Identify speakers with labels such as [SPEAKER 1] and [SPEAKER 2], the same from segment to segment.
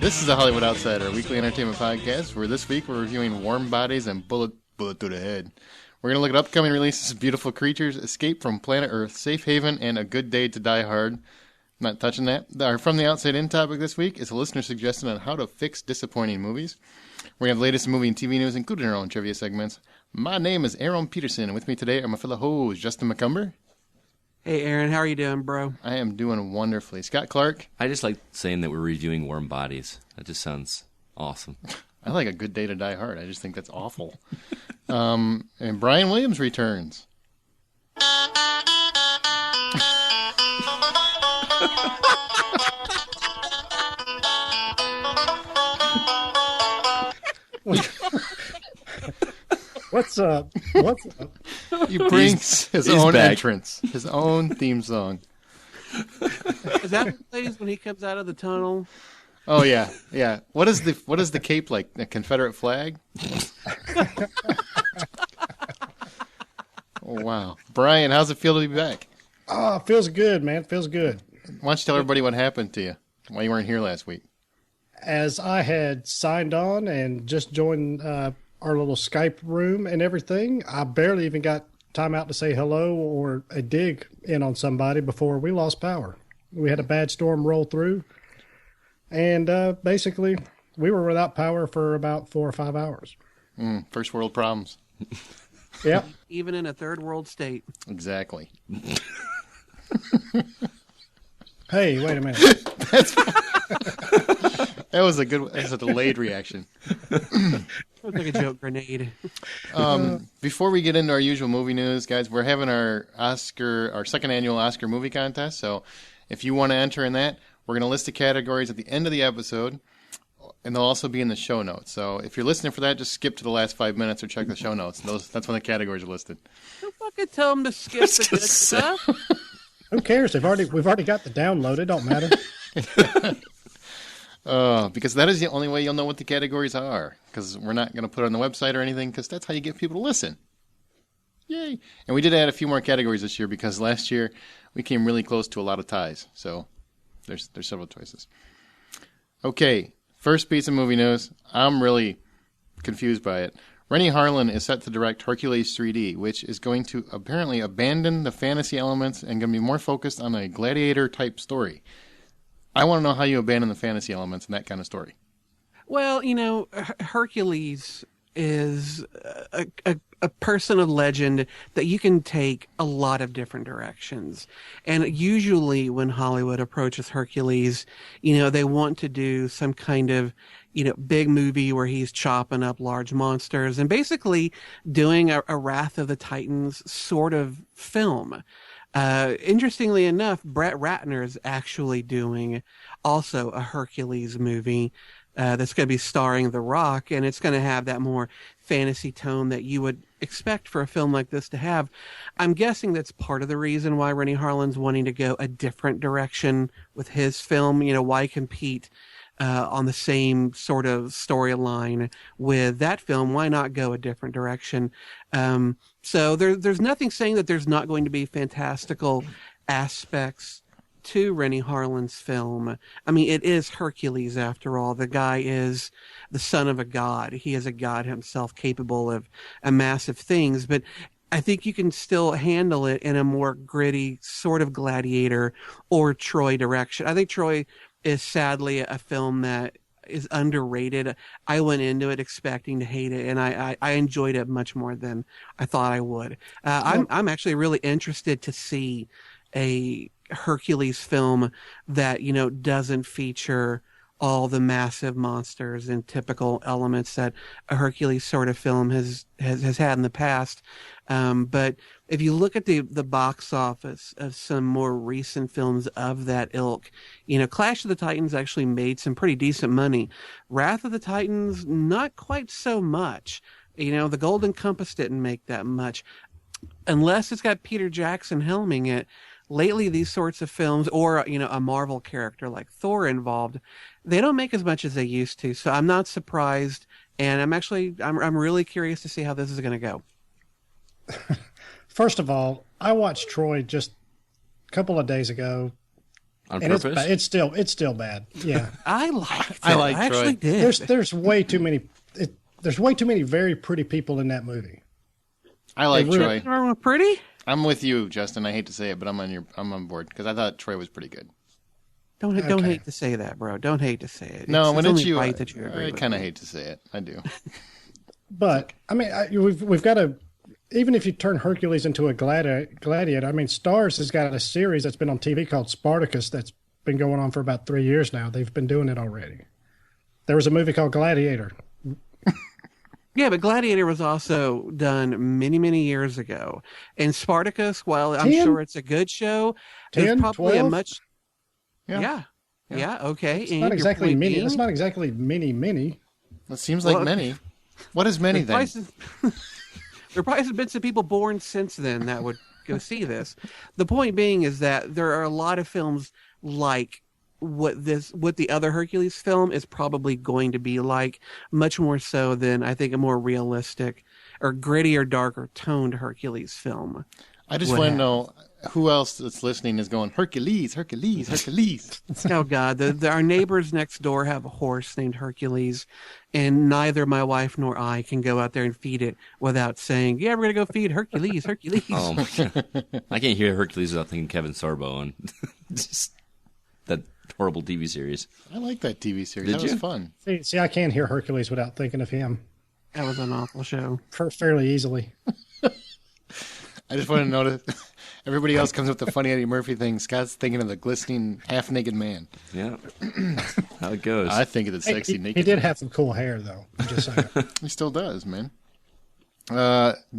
[SPEAKER 1] This is the Hollywood Outsider, a weekly entertainment podcast where this week we're reviewing Warm Bodies and Bullet to the Head. We're going to look at upcoming releases, Beautiful Creatures, Escape from Planet Earth, Safe Haven, and A Good Day to Die Hard. Not touching that. Our From the Outside In topic this week is a listener suggestion on how to fix disappointing movies. We're going to have the latest movie and TV news, including our own trivia segments. My name is Aaron Peterson, and with me today are my fellow hosts, Justin McCumber.
[SPEAKER 2] Hey, Aaron, how are you doing, bro?
[SPEAKER 1] I am doing wonderfully. Scott Clark.
[SPEAKER 3] I just like saying that we're reviewing Warm Bodies. That just sounds awesome.
[SPEAKER 1] I like A Good Day to Die Hard. I just think that's awful. And Brian Williams returns.
[SPEAKER 4] What's up? What's up?
[SPEAKER 1] He brings his own entrance, his own theme song.
[SPEAKER 2] Is that what plays when he comes out of the tunnel?
[SPEAKER 1] Oh yeah, yeah. What is the cape like? A Confederate flag? Oh wow, Brian, how's it feel to be back?
[SPEAKER 4] Oh, it feels good, man. It feels good.
[SPEAKER 1] Why don't you tell everybody what happened to you? Why you weren't here last week?
[SPEAKER 4] As I had signed on and just joined our little Skype room and everything, I barely even got time out to say hello or a dig in on somebody before we lost power. We had a bad storm roll through, and basically we were without power for about 4 or 5 hours.
[SPEAKER 1] First world problems.
[SPEAKER 4] Yep.
[SPEAKER 2] Even in a third world state.
[SPEAKER 1] Exactly.
[SPEAKER 4] Hey, wait a minute.
[SPEAKER 1] That was a delayed reaction.
[SPEAKER 2] It was like a joke grenade.
[SPEAKER 1] Before we get into our usual movie news, guys, we're having our second annual Oscar movie contest. So if you want to enter in that, we're going to list the categories at the end of the episode, and they'll also be in the show notes. So if you're listening for that, just skip to the last 5 minutes or check the show notes. That's when the categories are listed.
[SPEAKER 2] Don't fucking tell them to skip the good stuff.
[SPEAKER 4] Who cares? We've already got the download. It don't matter.
[SPEAKER 1] Because that is the only way you'll know what the categories are. Because we're not going to put it on the website or anything, because that's how you get people to listen. Yay! And we did add a few more categories this year, because last year we came really close to a lot of ties. So there's several choices. Okay, first piece of movie news. I'm really confused by it. Rennie Harlin is set to direct Hercules 3D, which is going to apparently abandon the fantasy elements and going to be more focused on a gladiator-type story. I want to know how you abandon the fantasy elements in that kind of story.
[SPEAKER 2] Well, Hercules is a person of legend that you can take a lot of different directions. And usually when Hollywood approaches Hercules, they want to do some kind of, big movie where he's chopping up large monsters and basically doing a Wrath of the Titans sort of film. Interestingly enough, Brett Ratner is actually doing also a Hercules movie that's going to be starring The Rock, and it's going to have that more fantasy tone that you would expect for a film like this to have. I'm guessing that's part of the reason why Rennie Harlin's wanting to go a different direction with his film. Why compete on the same sort of storyline with that film? Why not go a different direction? So there's nothing saying that there's not going to be fantastical aspects to Rennie Harlin's film. I mean, it is Hercules after all. The guy is the son of a god. He is a god himself, capable of massive things, but I think you can still handle it in a more gritty sort of Gladiator or Troy direction. I think Troy is sadly a film that is underrated. I went into it expecting to hate it, and I enjoyed it much more than I thought I would. I'm actually really interested to see a Hercules film that doesn't feature all the massive monsters and typical elements that a Hercules sort of film has had in the past. But if you look at the box office of some more recent films of that ilk, Clash of the Titans actually made some pretty decent money. Wrath of the Titans, not quite so much. The Golden Compass didn't make that much. Unless it's got Peter Jackson helming it. Lately, these sorts of films, or a Marvel character like Thor involved, they don't make as much as they used to. So I'm not surprised, and I'm really curious to see how this is going to go.
[SPEAKER 4] First of all, I watched Troy just a couple of days ago.
[SPEAKER 3] On
[SPEAKER 4] and
[SPEAKER 3] purpose?
[SPEAKER 4] it's still bad. Yeah,
[SPEAKER 2] I liked it.
[SPEAKER 1] I like
[SPEAKER 2] I actually
[SPEAKER 1] Troy.
[SPEAKER 2] did.
[SPEAKER 4] there's way too many. There's way too many very pretty people in that movie.
[SPEAKER 1] I like
[SPEAKER 4] It really-
[SPEAKER 1] Troy.
[SPEAKER 2] Are we pretty?
[SPEAKER 1] I'm with you, Justin. I hate to say it, but I'm on board because I thought Troy was pretty good.
[SPEAKER 2] Don't
[SPEAKER 4] Okay.
[SPEAKER 2] hate to say that, bro. Don't hate to say it.
[SPEAKER 1] No, when it's
[SPEAKER 2] only
[SPEAKER 1] you,
[SPEAKER 2] right that you agree
[SPEAKER 1] I
[SPEAKER 2] with
[SPEAKER 1] kind of
[SPEAKER 2] me.
[SPEAKER 1] hate to say it. I do.
[SPEAKER 4] But I mean, we've got to. Even if you turn Hercules into a gladiator, I mean, Starz has got a series that's been on TV called Spartacus that's been going on for about 3 years now. They've been doing it already. There was a movie called Gladiator.
[SPEAKER 2] Yeah, but Gladiator was also done many, many years ago. And Spartacus, while I'm
[SPEAKER 4] 10?
[SPEAKER 2] sure it's a good show,
[SPEAKER 4] 10,
[SPEAKER 2] is probably
[SPEAKER 4] 12?
[SPEAKER 2] a much.
[SPEAKER 1] Yeah.
[SPEAKER 2] Yeah. Okay.
[SPEAKER 4] It's
[SPEAKER 2] and
[SPEAKER 4] not
[SPEAKER 2] your
[SPEAKER 4] exactly
[SPEAKER 2] point
[SPEAKER 4] many.
[SPEAKER 2] being-
[SPEAKER 4] It's not exactly many.
[SPEAKER 1] That seems like
[SPEAKER 2] Well,
[SPEAKER 1] many. What is many then?
[SPEAKER 2] There probably have been some people born since then that would go see this. The point being is that there are a lot of films like what the other Hercules film is probably going to be like, much more so than I think a more realistic or grittier, darker toned Hercules film.
[SPEAKER 1] I just
[SPEAKER 2] What
[SPEAKER 1] want to
[SPEAKER 2] happened?
[SPEAKER 1] know who else that's listening is going Hercules, Hercules, Hercules.
[SPEAKER 2] Oh God, our neighbors next door have a horse named Hercules, and neither my wife nor I can go out there and feed it without saying, "Yeah, we're gonna go feed Hercules, Hercules."
[SPEAKER 3] Oh my God. I can't hear Hercules without thinking Kevin Sorbo and just that horrible TV series.
[SPEAKER 1] I like that TV series.
[SPEAKER 3] Did
[SPEAKER 1] That was
[SPEAKER 3] you?
[SPEAKER 1] fun.
[SPEAKER 4] See, I can't hear Hercules without thinking of him
[SPEAKER 2] That was an awful show.
[SPEAKER 4] fairly easily.
[SPEAKER 1] I just want to notice everybody else comes up with the funny Eddie Murphy thing. Scott's thinking of the glistening half-naked man.
[SPEAKER 3] Yeah. How it goes.
[SPEAKER 1] I think of the sexy
[SPEAKER 4] He
[SPEAKER 1] naked.
[SPEAKER 4] did have some cool hair, though. I'm just saying.
[SPEAKER 1] He still does, man.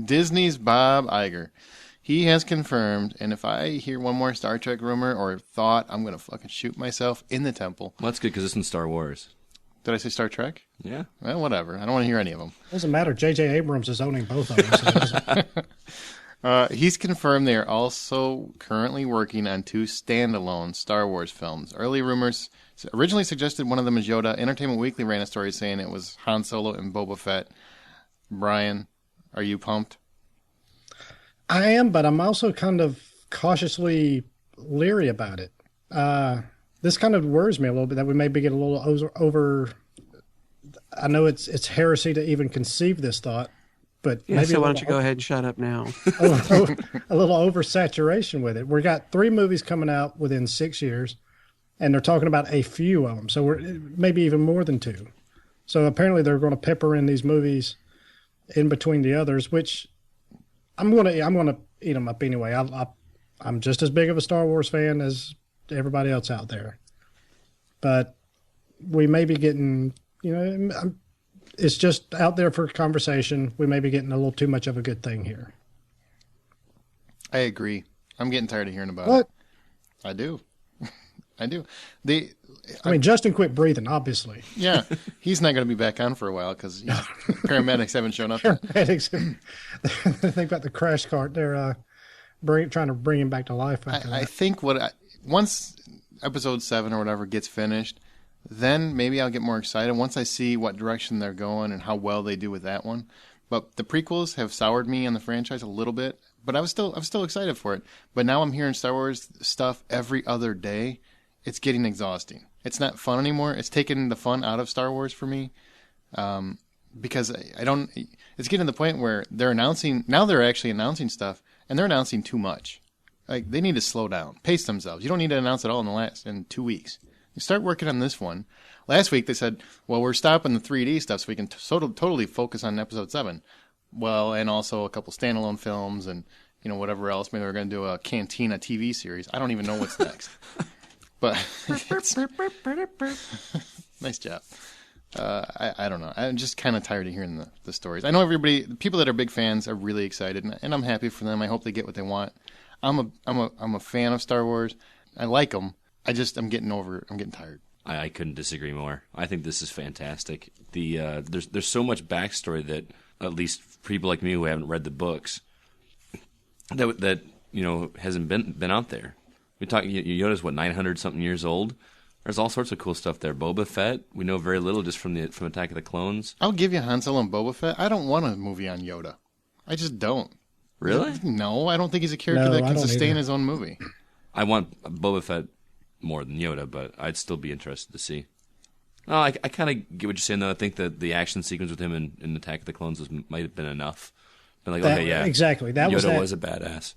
[SPEAKER 1] Disney's Bob Iger. He has confirmed, and if I hear one more Star Trek rumor or thought, I'm going to fucking shoot myself in the temple.
[SPEAKER 3] Well, that's good because it's in Star Wars.
[SPEAKER 1] Did I say Star Trek?
[SPEAKER 3] Yeah.
[SPEAKER 1] Well, whatever. I don't want to hear any of them.
[SPEAKER 4] Doesn't matter. J.J. Abrams is owning both of them. So it doesn't-
[SPEAKER 1] He's confirmed they are also currently working on 2 standalone Star Wars films. Early rumors originally suggested one of them is Yoda. Entertainment Weekly ran a story saying it was Han Solo and Boba Fett. Brian, are you pumped?
[SPEAKER 4] I am, but I'm also kind of cautiously leery about it. This kind of worries me a little bit that we maybe get a little over. I know it's heresy to even conceive this thought, but
[SPEAKER 2] Yeah,
[SPEAKER 4] maybe
[SPEAKER 2] so why don't you go ahead and shut up now?
[SPEAKER 4] a little oversaturation with it. We got 3 movies coming out within 6 years, and they're talking about a few of them. So we're maybe even more than 2. So apparently they're going to pepper in these movies in between the others, which I'm going to eat them up anyway. I'm just as big of a Star Wars fan as everybody else out there, but we may be getting, it's just out there for conversation. We may be getting a little too much of a good thing here.
[SPEAKER 1] I agree. I'm getting tired of hearing about
[SPEAKER 4] What?
[SPEAKER 1] it. I do. I do.
[SPEAKER 4] I mean, Justin quit breathing, obviously.
[SPEAKER 1] Yeah, he's not going to be back on for a while because paramedics haven't shown up.
[SPEAKER 4] Paramedics, they got the crash cart. They're trying to bring him back to life.
[SPEAKER 1] I think once episode 7 or whatever gets finished, then maybe I'll get more excited once I see what direction they're going and how well they do with that one. But the prequels have soured me on the franchise a little bit, but I'm still excited for it. But now I'm hearing Star Wars stuff every other day. It's getting exhausting. It's not fun anymore. It's taken the fun out of Star Wars for me. Because I don't. It's getting to the point where they're actually announcing stuff, and they're announcing too much. Like, they need to slow down, pace themselves. You don't need to announce it all in 2 weeks. You start working on this one. Last week they said, well, we're stopping the 3D stuff so we can totally focus on episode 7. Well, and also a couple standalone films and whatever else. Maybe we're going to do a Cantina TV series. I don't even know what's next. But nice job. I don't know. I'm just kind of tired of hearing the stories. I know the people that are big fans are really excited, and I'm happy for them. I hope they get what they want. I'm a fan of Star Wars. I like them. I'm getting tired.
[SPEAKER 3] I couldn't disagree more. I think this is fantastic. There's so much backstory that, at least for people like me who haven't read the books, that hasn't been out there. We talk. Yoda's 900 something years old. There's all sorts of cool stuff there. Boba Fett, we know very little just from Attack of the Clones.
[SPEAKER 1] I'll give you Han Solo and Boba Fett. I don't want a movie on Yoda. I just don't.
[SPEAKER 3] Really?
[SPEAKER 1] No, I don't think he's a character
[SPEAKER 4] No,
[SPEAKER 1] that
[SPEAKER 4] I
[SPEAKER 1] can
[SPEAKER 4] don't
[SPEAKER 1] sustain
[SPEAKER 4] either.
[SPEAKER 1] his own movie.
[SPEAKER 3] I want Boba Fett more than Yoda, but I'd still be interested to see. Oh, I kind of get what you're saying, though. I think that the action sequence with him in Attack of the Clones might have been enough. But like, okay, yeah,
[SPEAKER 4] exactly. That
[SPEAKER 3] Yoda
[SPEAKER 4] was
[SPEAKER 3] a badass.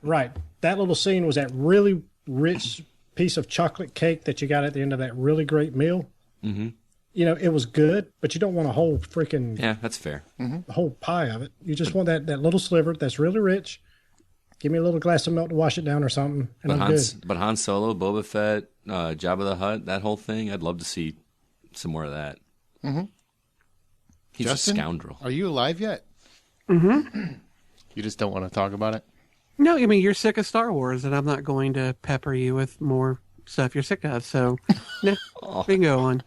[SPEAKER 4] Right. That little scene was that really rich piece of chocolate cake that you got at the end of that really great meal.
[SPEAKER 3] Mm-hmm.
[SPEAKER 4] You know, it was good, but you don't want a whole freaking
[SPEAKER 3] that's fair.
[SPEAKER 4] whole pie of it. You just want that little sliver that's really rich. Give me a little glass of milk to wash it down or something, and I'm good.
[SPEAKER 3] But Han Solo, Boba Fett, Jabba the Hutt, that whole thing, I'd love to see some more of that.
[SPEAKER 1] Mm-hmm.
[SPEAKER 3] He's
[SPEAKER 1] Justin,
[SPEAKER 3] a scoundrel.
[SPEAKER 1] Are you alive yet?
[SPEAKER 2] Mm-hmm.
[SPEAKER 1] You just don't want to talk about it?
[SPEAKER 2] No, I mean, you're sick of Star Wars, and I'm not going to pepper you with more stuff you're sick of. So, no, we can go on.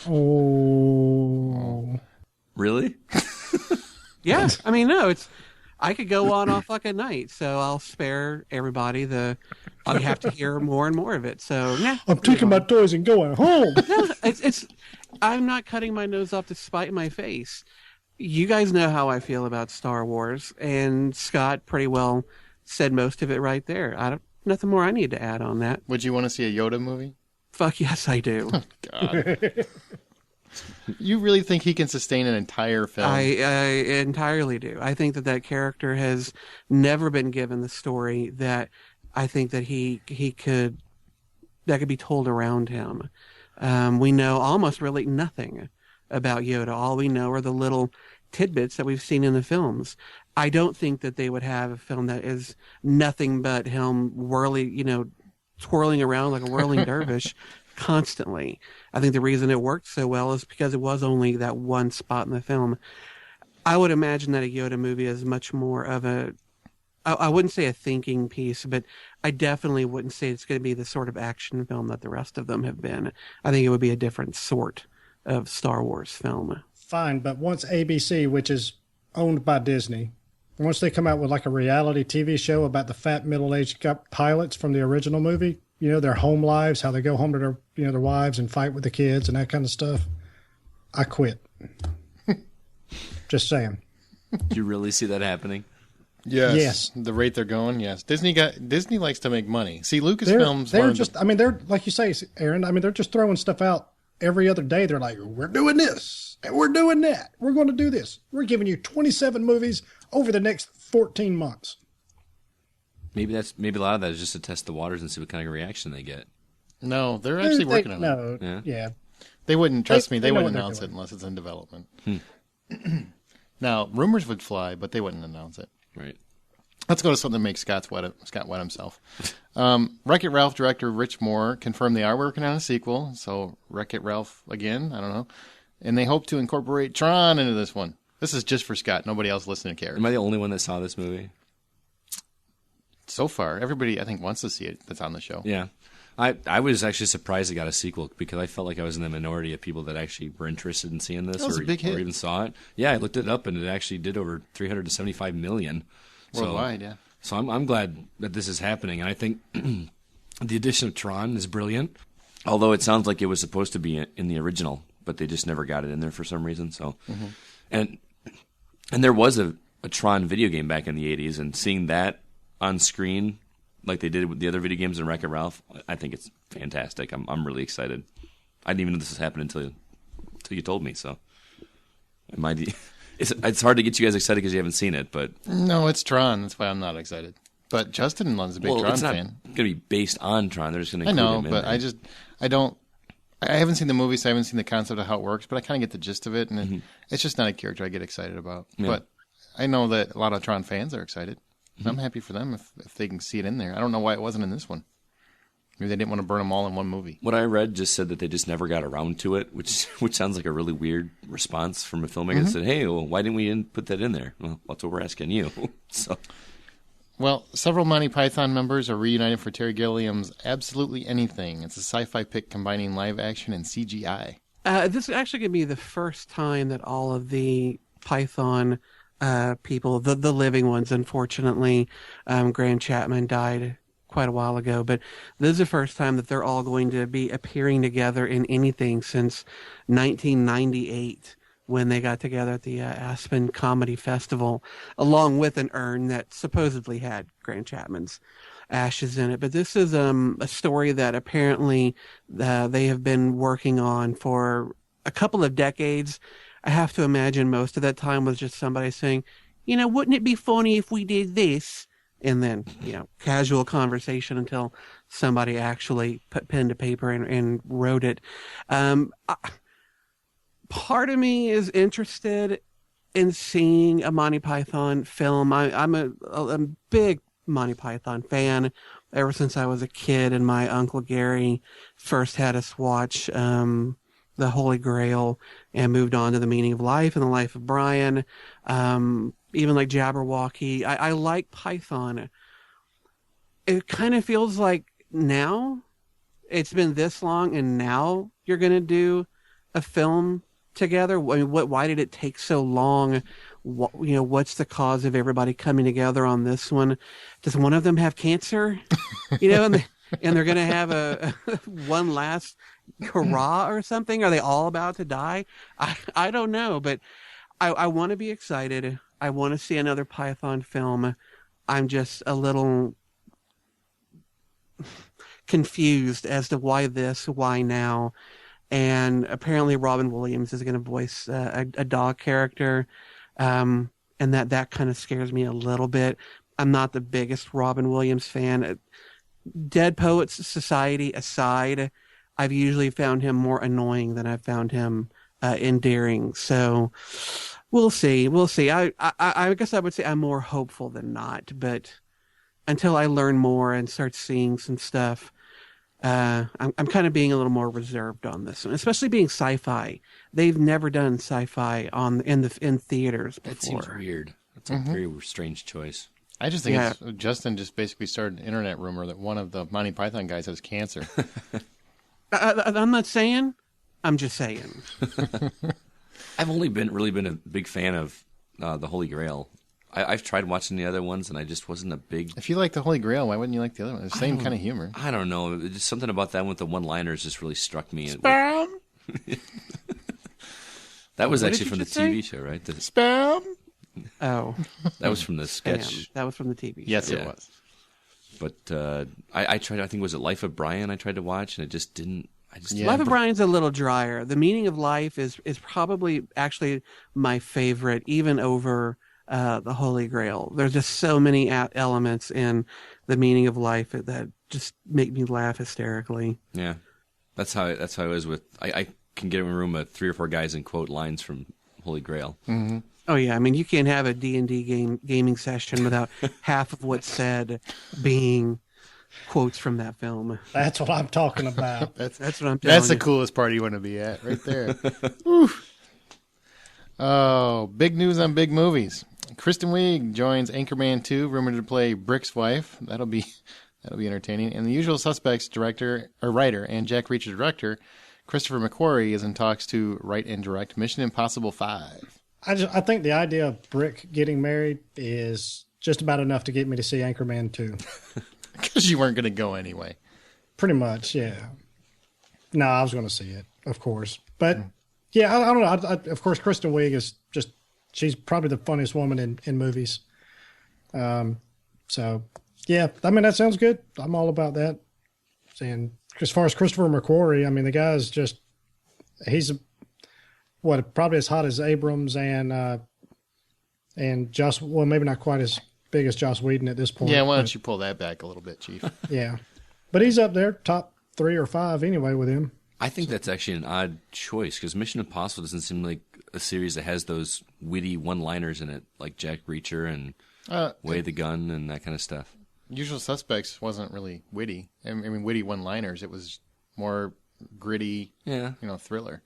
[SPEAKER 4] Oh.
[SPEAKER 3] Really?
[SPEAKER 2] Yeah, I mean, no, I could go on all fucking night, so I'll spare everybody you have to hear more and more of it. So, nah.
[SPEAKER 4] I'm taking my toys and going home.
[SPEAKER 2] No, I'm not cutting my nose off to spite my face. You guys know how I feel about Star Wars, and Scott pretty well said most of it right there. Nothing more I need to add on that.
[SPEAKER 1] Would you want to see a Yoda movie?
[SPEAKER 2] Fuck yes, I do.
[SPEAKER 1] God. You really think he can sustain an entire film?
[SPEAKER 2] I entirely do. I think that character has never been given the story that I think that he could be told around him. We know almost really nothing about Yoda. All we know are the little tidbits that we've seen in the films. I don't think that they would have a film that is nothing but him twirling around like a whirling dervish constantly. I think the reason it worked so well is because it was only that one spot in the film. I would imagine that a Yoda movie is much more of I wouldn't say a thinking piece, but I definitely wouldn't say it's going to be the sort of action film that the rest of them have been. I think it would be a different sort of Star Wars film.
[SPEAKER 4] Fine, but once ABC, which is owned by Disney, once they come out with like a reality TV show about the fat middle-aged pilots from the original movie, their home lives, how they go home to their wives and fight with the kids and that kind of stuff, I quit. Just saying.
[SPEAKER 3] Do you really see that happening?
[SPEAKER 1] Yes. The rate they're going, yes. Disney likes to make money. See, Lucasfilms...
[SPEAKER 4] They're like you say, Aaron, they're just throwing stuff out every other day. They're like, we're doing this, and we're doing that. We're going to do this. We're giving you 27 movies over the next 14 months.
[SPEAKER 3] Maybe a lot of that is just to test the waters and see what kind of reaction they get.
[SPEAKER 1] No, they're actually working on it.
[SPEAKER 4] No, yeah.
[SPEAKER 1] They wouldn't, trust me, they wouldn't announce it unless it's in development. Now, rumors would fly, but they wouldn't announce it.
[SPEAKER 3] Right.
[SPEAKER 1] Let's go to something that makes Scott wet himself. Wreck-It Ralph director Rich Moore confirmed they are working on a sequel, so Wreck-It Ralph again, I don't know. And they hope to incorporate Tron into this one. This is just for Scott. Nobody else listening cares.
[SPEAKER 3] Am I the only one that saw this movie?
[SPEAKER 1] So far, everybody, I think, wants to see it that's on the show.
[SPEAKER 3] Yeah. I was actually surprised it got a sequel because I felt like I was in the minority of people that actually were interested in seeing this
[SPEAKER 1] or
[SPEAKER 3] even saw it. Yeah, I looked it up and it actually did over $375 million.
[SPEAKER 1] Worldwide, yeah.
[SPEAKER 3] So I'm glad that this is happening. And I think the addition of Tron is brilliant, although it sounds like it was supposed to be in the original, but they just never got it in there for some reason. So, And there was a Tron video game back in the 80s, and seeing that on screen like they did with the other video games in Wreck-It Ralph, I think it's fantastic. I'm really excited. I didn't even know this was happening until you told me. So it's hard to get you guys excited because you haven't seen it. But
[SPEAKER 1] no, it's Tron. That's why I'm not excited. But Justin is a big Tron fan.
[SPEAKER 3] It's going to be based on Tron. They're just going to
[SPEAKER 1] include him
[SPEAKER 3] in
[SPEAKER 1] but there. I haven't seen the movie, so I haven't seen the concept of how it works. But I kind of get the gist of it, and it's just not a character I get excited about. Yeah. But I know that a lot of Tron fans are excited. I'm happy for them if they can see it in there. I don't know why it wasn't in this one. Maybe they didn't want to burn them all in one movie.
[SPEAKER 3] What I read just said that they just never got around to it, which sounds like a really weird response from a filmmaker that said, hey, well, why didn't we put that in there? Well, that's what we're asking you.
[SPEAKER 1] Well, several Monty Python members are reunited for Terry Gilliam's Absolutely Anything. It's a sci-fi pick combining live action and CGI.
[SPEAKER 2] This is actually going to be the first time that all of the Python people, the living ones, unfortunately, Grant Chapman died quite a while ago, but this is the first time that they're all going to be appearing together in anything since 1998 when they got together at the Aspen Comedy Festival along with an urn that supposedly had Grant Chapman's. ashes in it. But this is a story that apparently they have been working on for a couple of decades. I have to imagine most of that time was just somebody saying, wouldn't it be funny if we did this? And then, casual conversation until somebody actually put pen to paper and wrote it. Part of me is interested in seeing a Monty Python film. I'm a big Monty Python fan ever since I was a kid, and my Uncle Gary first had us watch The Holy Grail and moved on to The Meaning of Life and The Life of Brian. Even like Jabberwocky. I like Python. It kind of feels like now it's been this long and now you're going to do a film together. I mean, why did it take so long? What's the cause of everybody coming together on this one? Does one of them have cancer? And they're going to have a one last hurrah or something? Are they all about to die? I don't know, but I want to be excited. I want to see another Python film. I'm just a little confused as to why this, why now. And apparently Robin Williams is going to voice a dog character. And that kind of scares me a little bit. I'm not the biggest Robin Williams fan. Dead Poets Society aside, I've usually found him more annoying than I've found him endearing. So we'll see. I guess I would say I'm more hopeful than not, but until I learn more and start seeing some stuff, I'm kind of being a little more reserved on this one, especially being sci-fi. They've never done sci-fi in theaters before.
[SPEAKER 3] That seems weird. That's a very strange choice.
[SPEAKER 1] I just think Justin just basically started an internet rumor that one of the Monty Python guys has cancer.
[SPEAKER 2] I'm not saying. I'm just saying.
[SPEAKER 3] I've only really been a big fan of The Holy Grail. I've tried watching the other ones, and I just wasn't a big...
[SPEAKER 1] If you like The Holy Grail, why wouldn't you like the other one? It's the same kind of humor.
[SPEAKER 3] I don't know. Just something about that one with the one-liners just really struck me.
[SPEAKER 1] Spam!
[SPEAKER 3] That was actually from the TV show, right?
[SPEAKER 1] Spam!
[SPEAKER 2] Oh.
[SPEAKER 3] That was from the sketch.
[SPEAKER 2] That was from the TV show.
[SPEAKER 1] Yes, it was.
[SPEAKER 3] But I tried, I think, was it Life of Brian I tried to watch, and it just didn't...
[SPEAKER 2] Life of Brian's a little drier. The Meaning of Life is probably actually my favorite, even over The Holy Grail. There's just so many elements in The Meaning of Life that just make me laugh hysterically.
[SPEAKER 3] Yeah, that's how it was with. I can get in a room with 3 or 4 guys and quote lines from Holy Grail.
[SPEAKER 1] Mm-hmm.
[SPEAKER 2] Oh yeah, I mean you can't have a D&D gaming session without half of what's said being quotes from that film.
[SPEAKER 4] That's what I'm talking about.
[SPEAKER 2] That's what I'm telling you.
[SPEAKER 1] That's the coolest party you want to be at, right there. Oh, big news on big movies. Kristen Wiig joins Anchorman 2, rumored to play Brick's wife. That'll be entertaining. And The Usual Suspects writer and Jack Reacher director Christopher McQuarrie is in talks to write and direct Mission Impossible 5.
[SPEAKER 4] I think the idea of Brick getting married is just about enough to get me to see Anchorman 2.
[SPEAKER 1] Because you weren't going to go anyway.
[SPEAKER 4] Pretty much, yeah. No, I was going to see it, of course. But, yeah, I don't know. Of course, Kristen Wiig is just, she's probably the funniest woman in movies. So, yeah, I mean, that sounds good. I'm all about that. And as far as Christopher McQuarrie, I mean, the guy's just, he's, probably as hot as Abrams and Joss, well, maybe not quite as big as Joss Whedon at this point.
[SPEAKER 1] Yeah, why don't you pull that back a little bit, Chief?
[SPEAKER 4] Yeah. But he's up there, top 3 or 5 anyway with him.
[SPEAKER 3] I think that's actually an odd choice because Mission Impossible doesn't seem like a series that has those witty one-liners in it, like Jack Reacher and Way the Gun and that kind of stuff.
[SPEAKER 1] Usual Suspects wasn't really witty. I mean, witty one-liners. It was more gritty, thriller.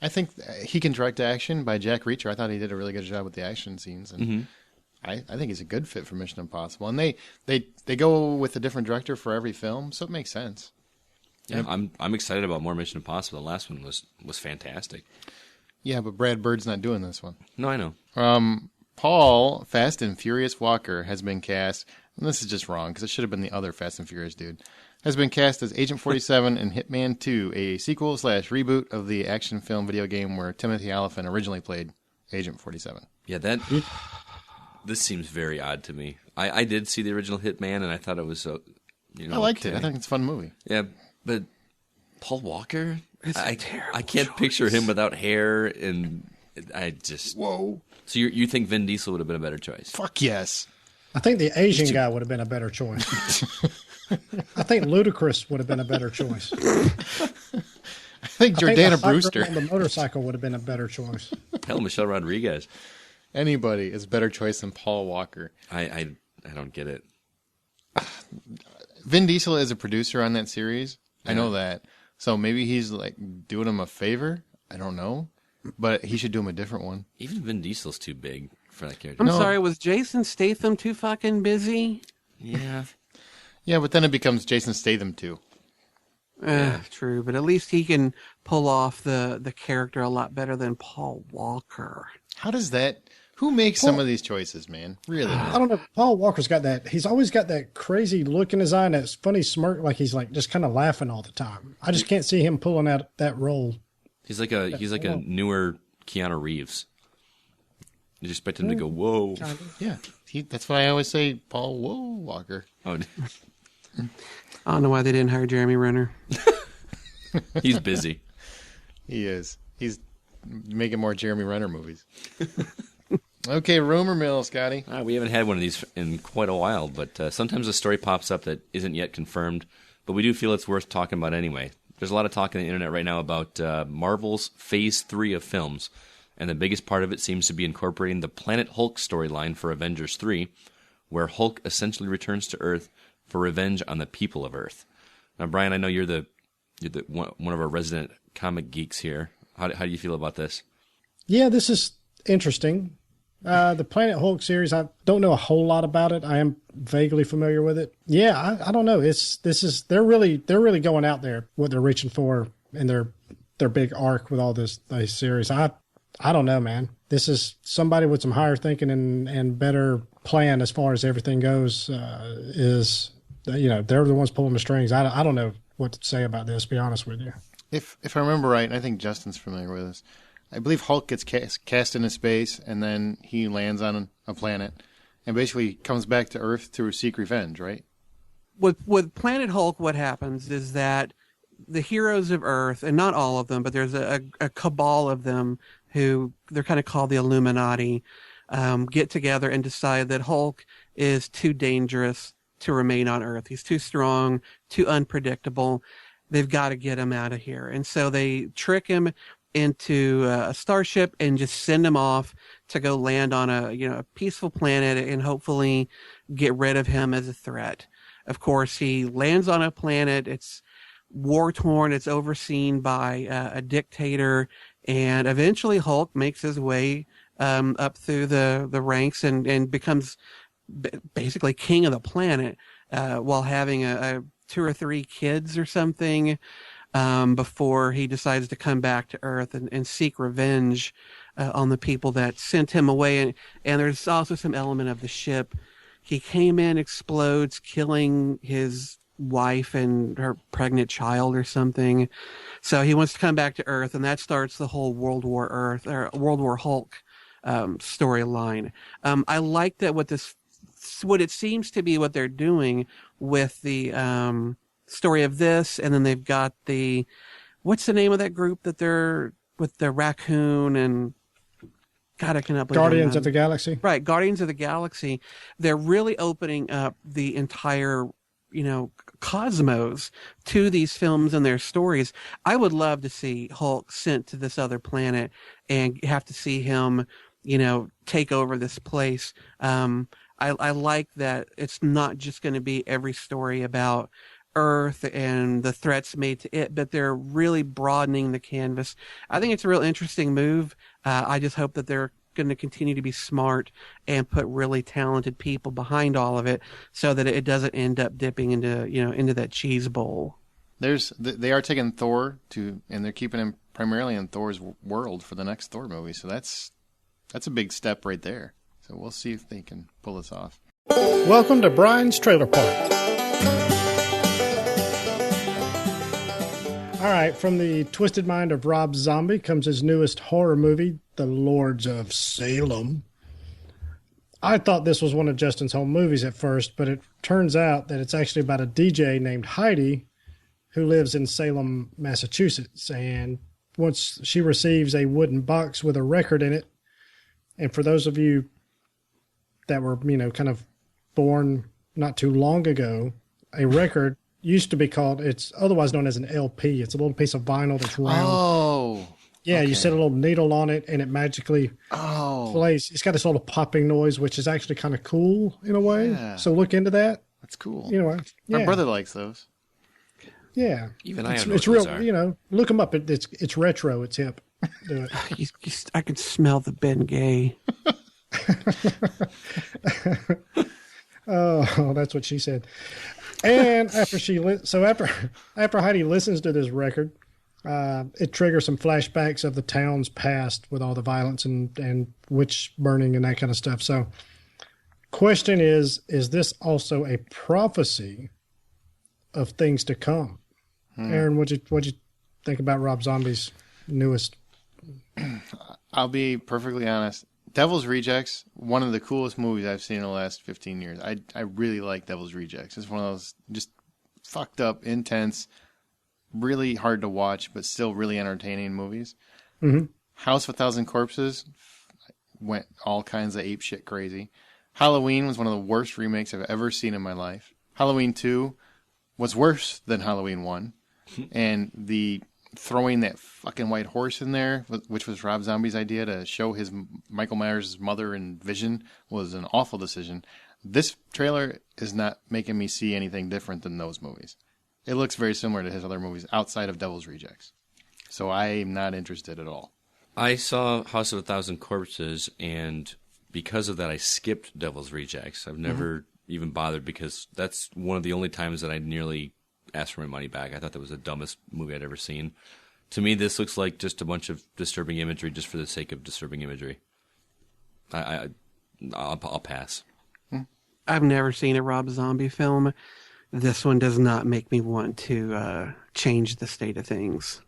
[SPEAKER 1] I think he can direct action by Jack Reacher. I thought he did a really good job with the action scenes, and I think he's a good fit for Mission Impossible. And they go with a different director for every film, so it makes sense.
[SPEAKER 3] Yeah, I'm excited about more Mission Impossible. The last one was fantastic.
[SPEAKER 1] Yeah, but Brad Bird's not doing this one.
[SPEAKER 3] No, I know.
[SPEAKER 1] Paul Fast and Furious Walker has been cast, and this is just wrong because it should have been the other Fast and Furious dude, has been cast as Agent 47 in Hitman 2, a sequel/reboot of the action film video game where Timothy Olyphant originally played Agent 47.
[SPEAKER 3] Yeah, this seems very odd to me. I did see the original Hitman, and I thought it was
[SPEAKER 1] I liked it. I think it's a fun movie.
[SPEAKER 3] Yeah, but Paul Walker, I can't
[SPEAKER 2] choice.
[SPEAKER 3] picture him without hair, and I just
[SPEAKER 1] Whoa!
[SPEAKER 3] So you think Vin Diesel would have been a better choice?
[SPEAKER 1] Fuck yes.
[SPEAKER 4] I think the Asian guy would have been a better choice. I think Ludacris would have been a better choice.
[SPEAKER 1] I think Jordana Brewster.
[SPEAKER 4] On the motorcycle would have been a better choice.
[SPEAKER 3] Hell, Michelle Rodriguez.
[SPEAKER 1] Anybody is a better choice than Paul Walker.
[SPEAKER 3] I don't get it.
[SPEAKER 1] Vin Diesel is a producer on that series. I know that. So maybe he's like doing him a favor. I don't know. But he should do him a different one.
[SPEAKER 3] Even Vin Diesel's too big for that character.
[SPEAKER 2] I'm sorry, was Jason Statham too fucking busy?
[SPEAKER 3] Yeah.
[SPEAKER 1] Yeah, but then it becomes Jason Statham too.
[SPEAKER 2] True, but at least he can pull off the character a lot better than Paul Walker.
[SPEAKER 1] How does that... Who makes some of these choices, man? Really?
[SPEAKER 4] I don't know. Paul Walker's got that. He's always got that crazy look in his eye and that funny smirk, like he's like just kind of laughing all the time. I just can't see him pulling out that role.
[SPEAKER 3] He's like a newer Keanu Reeves. You just expect him to go, whoa.
[SPEAKER 1] Yeah. That's why I always say Paul Walker.
[SPEAKER 3] Oh,
[SPEAKER 2] I don't know why they didn't hire Jeremy Renner.
[SPEAKER 3] he's busy.
[SPEAKER 1] He is. He's making more Jeremy Renner movies. Okay, rumor mill, Scotty.
[SPEAKER 3] We haven't had one of these in quite a while, but sometimes a story pops up that isn't yet confirmed, but we do feel it's worth talking about anyway. There's a lot of talk on the internet right now about Marvel's Phase 3 of films, and the biggest part of it seems to be incorporating the Planet Hulk storyline for Avengers 3, where Hulk essentially returns to Earth for revenge on the people of Earth. Now, Brian, I know you're the one of our resident comic geeks here. How do you feel about this? Yeah,
[SPEAKER 4] this is interesting. The Planet Hulk series, I don't know a whole lot about it. I am vaguely familiar with it. Yeah, I don't know. They're really going out there, what they're reaching for in their big arc with all this series. I don't know, man. This is somebody with some higher thinking and better plan as far as everything goes. They're the ones pulling the strings. I don't know what to say about this, to be honest with you.
[SPEAKER 1] If I remember right, and I think Justin's familiar with this, I believe Hulk gets cast into space, and then he lands on a planet, and basically comes back to Earth to seek revenge, right?
[SPEAKER 2] With Planet Hulk, what happens is that the heroes of Earth, and not all of them, but there's a cabal of them who they're kind of called the Illuminati, get together and decide that Hulk is too dangerous to remain on Earth. He's too strong, too unpredictable. They've got to get him out of here. And so they trick him into a starship and just send him off to go land on a peaceful planet and hopefully get rid of him as a threat. Of course, he lands on a planet. It's war-torn. It's overseen by a dictator. And eventually Hulk makes his way up through the ranks and becomes basically king of the planet while having a 2 or 3 kids or something. Before he decides to come back to Earth and seek revenge on the people that sent him away. And there's also some element of the ship. He came in, explodes, killing his wife and her pregnant child or something. So he wants to come back to Earth, and that starts the whole World War Hulk storyline. I like that what it seems to be what they're doing with the story of this, and then they've got what's the name of that group that they're with the raccoon and God, I cannot believe
[SPEAKER 4] Guardians of the Galaxy.
[SPEAKER 2] Right, Guardians of the Galaxy. They're really opening up the entire, cosmos to these films and their stories. I would love to see Hulk sent to this other planet and have to see him, take over this place. I like that it's not just going to be every story about Earth and the threats made to it, but they're really broadening the canvas. I think it's a real interesting move. I just hope that they're going to continue to be smart and put really talented people behind all of it so that it doesn't end up dipping into that cheese bowl.
[SPEAKER 1] They are taking Thor and they're keeping him primarily in Thor's world for the next Thor movie. So that's a big step right there. So we'll see if they can pull this off.
[SPEAKER 4] Welcome to Brian's Trailer Park. All right, from the twisted mind of Rob Zombie comes his newest horror movie, The Lords of Salem. I thought this was one of Justin's home movies at first, but it turns out that it's actually about a DJ named Heidi who lives in Salem, Massachusetts. And once she receives a wooden box with a record in it, and for those of you that were, kind of born not too long ago, a record used to be called, it's otherwise known as an LP. It's a little piece of vinyl that's round.
[SPEAKER 1] Oh.
[SPEAKER 4] Yeah,
[SPEAKER 1] okay.
[SPEAKER 4] You set a little needle on it and it magically plays. It's got this little popping noise, which is actually kind of cool in a way.
[SPEAKER 1] Yeah.
[SPEAKER 4] So look into that.
[SPEAKER 1] That's cool.
[SPEAKER 4] Yeah.
[SPEAKER 1] My brother likes those.
[SPEAKER 4] Yeah.
[SPEAKER 3] Even I
[SPEAKER 4] It's real, look them up. It's retro. It's hip. Do it.
[SPEAKER 2] I can smell the Ben Gay.
[SPEAKER 4] Oh, that's what she said. And after Heidi listens to this record, it triggers some flashbacks of the town's past with all the violence and witch burning and that kind of stuff. So, question is this also a prophecy of things to come? Aaron, what'd you think about Rob Zombie's newest?
[SPEAKER 1] I'll be perfectly honest. Devil's Rejects, one of the coolest movies I've seen in the last 15 years. I really like Devil's Rejects. It's one of those just fucked up, intense, really hard to watch, but still really entertaining movies.
[SPEAKER 4] Mm-hmm.
[SPEAKER 1] House of a Thousand Corpses went all kinds of ape shit crazy. Halloween was one of the worst remakes I've ever seen in my life. Halloween 2 was worse than Halloween 1. And the throwing that fucking white horse in there, which was Rob Zombie's idea to show his Michael Myers' mother in vision, was an awful decision. This trailer is not making me see anything different than those movies. It looks very similar to his other movies outside of Devil's Rejects. So I'm not interested at all.
[SPEAKER 3] I saw House of a Thousand Corpses, and because of that, I skipped Devil's Rejects. I've never even bothered because that's one of the only times that I nearly asked for my money back. I thought that was the dumbest movie I'd ever seen. To me, this looks like just a bunch of disturbing imagery just for the sake of disturbing imagery. I'll pass.
[SPEAKER 2] I've never seen a Rob Zombie film. This one does not make me want to change the state of things.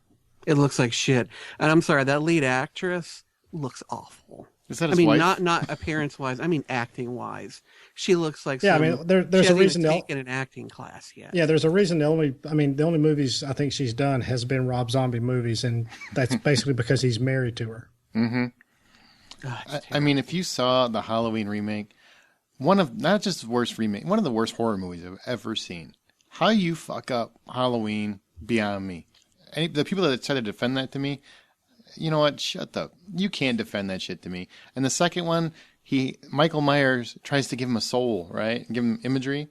[SPEAKER 2] It looks like shit. And I'm sorry, that lead actress looks awful.
[SPEAKER 1] Is that his wife?
[SPEAKER 2] Not appearance-wise. I mean acting-wise. She looks like
[SPEAKER 4] there's
[SPEAKER 2] she
[SPEAKER 4] a reason
[SPEAKER 2] hasn't even taken an acting class yet.
[SPEAKER 4] Yeah, there's a reason. The only movies I think she's done has been Rob Zombie movies, and that's basically because he's married to her.
[SPEAKER 1] Mm-hmm. I mean, if you saw the Halloween remake, one of not just the worst remake, one of the worst horror movies I've ever seen. How you fuck up Halloween beyond me. The people that try to defend that to me, you know what? Shut up. You can't defend that shit to me. And the second one, Michael Myers tries to give him a soul, right? Give him imagery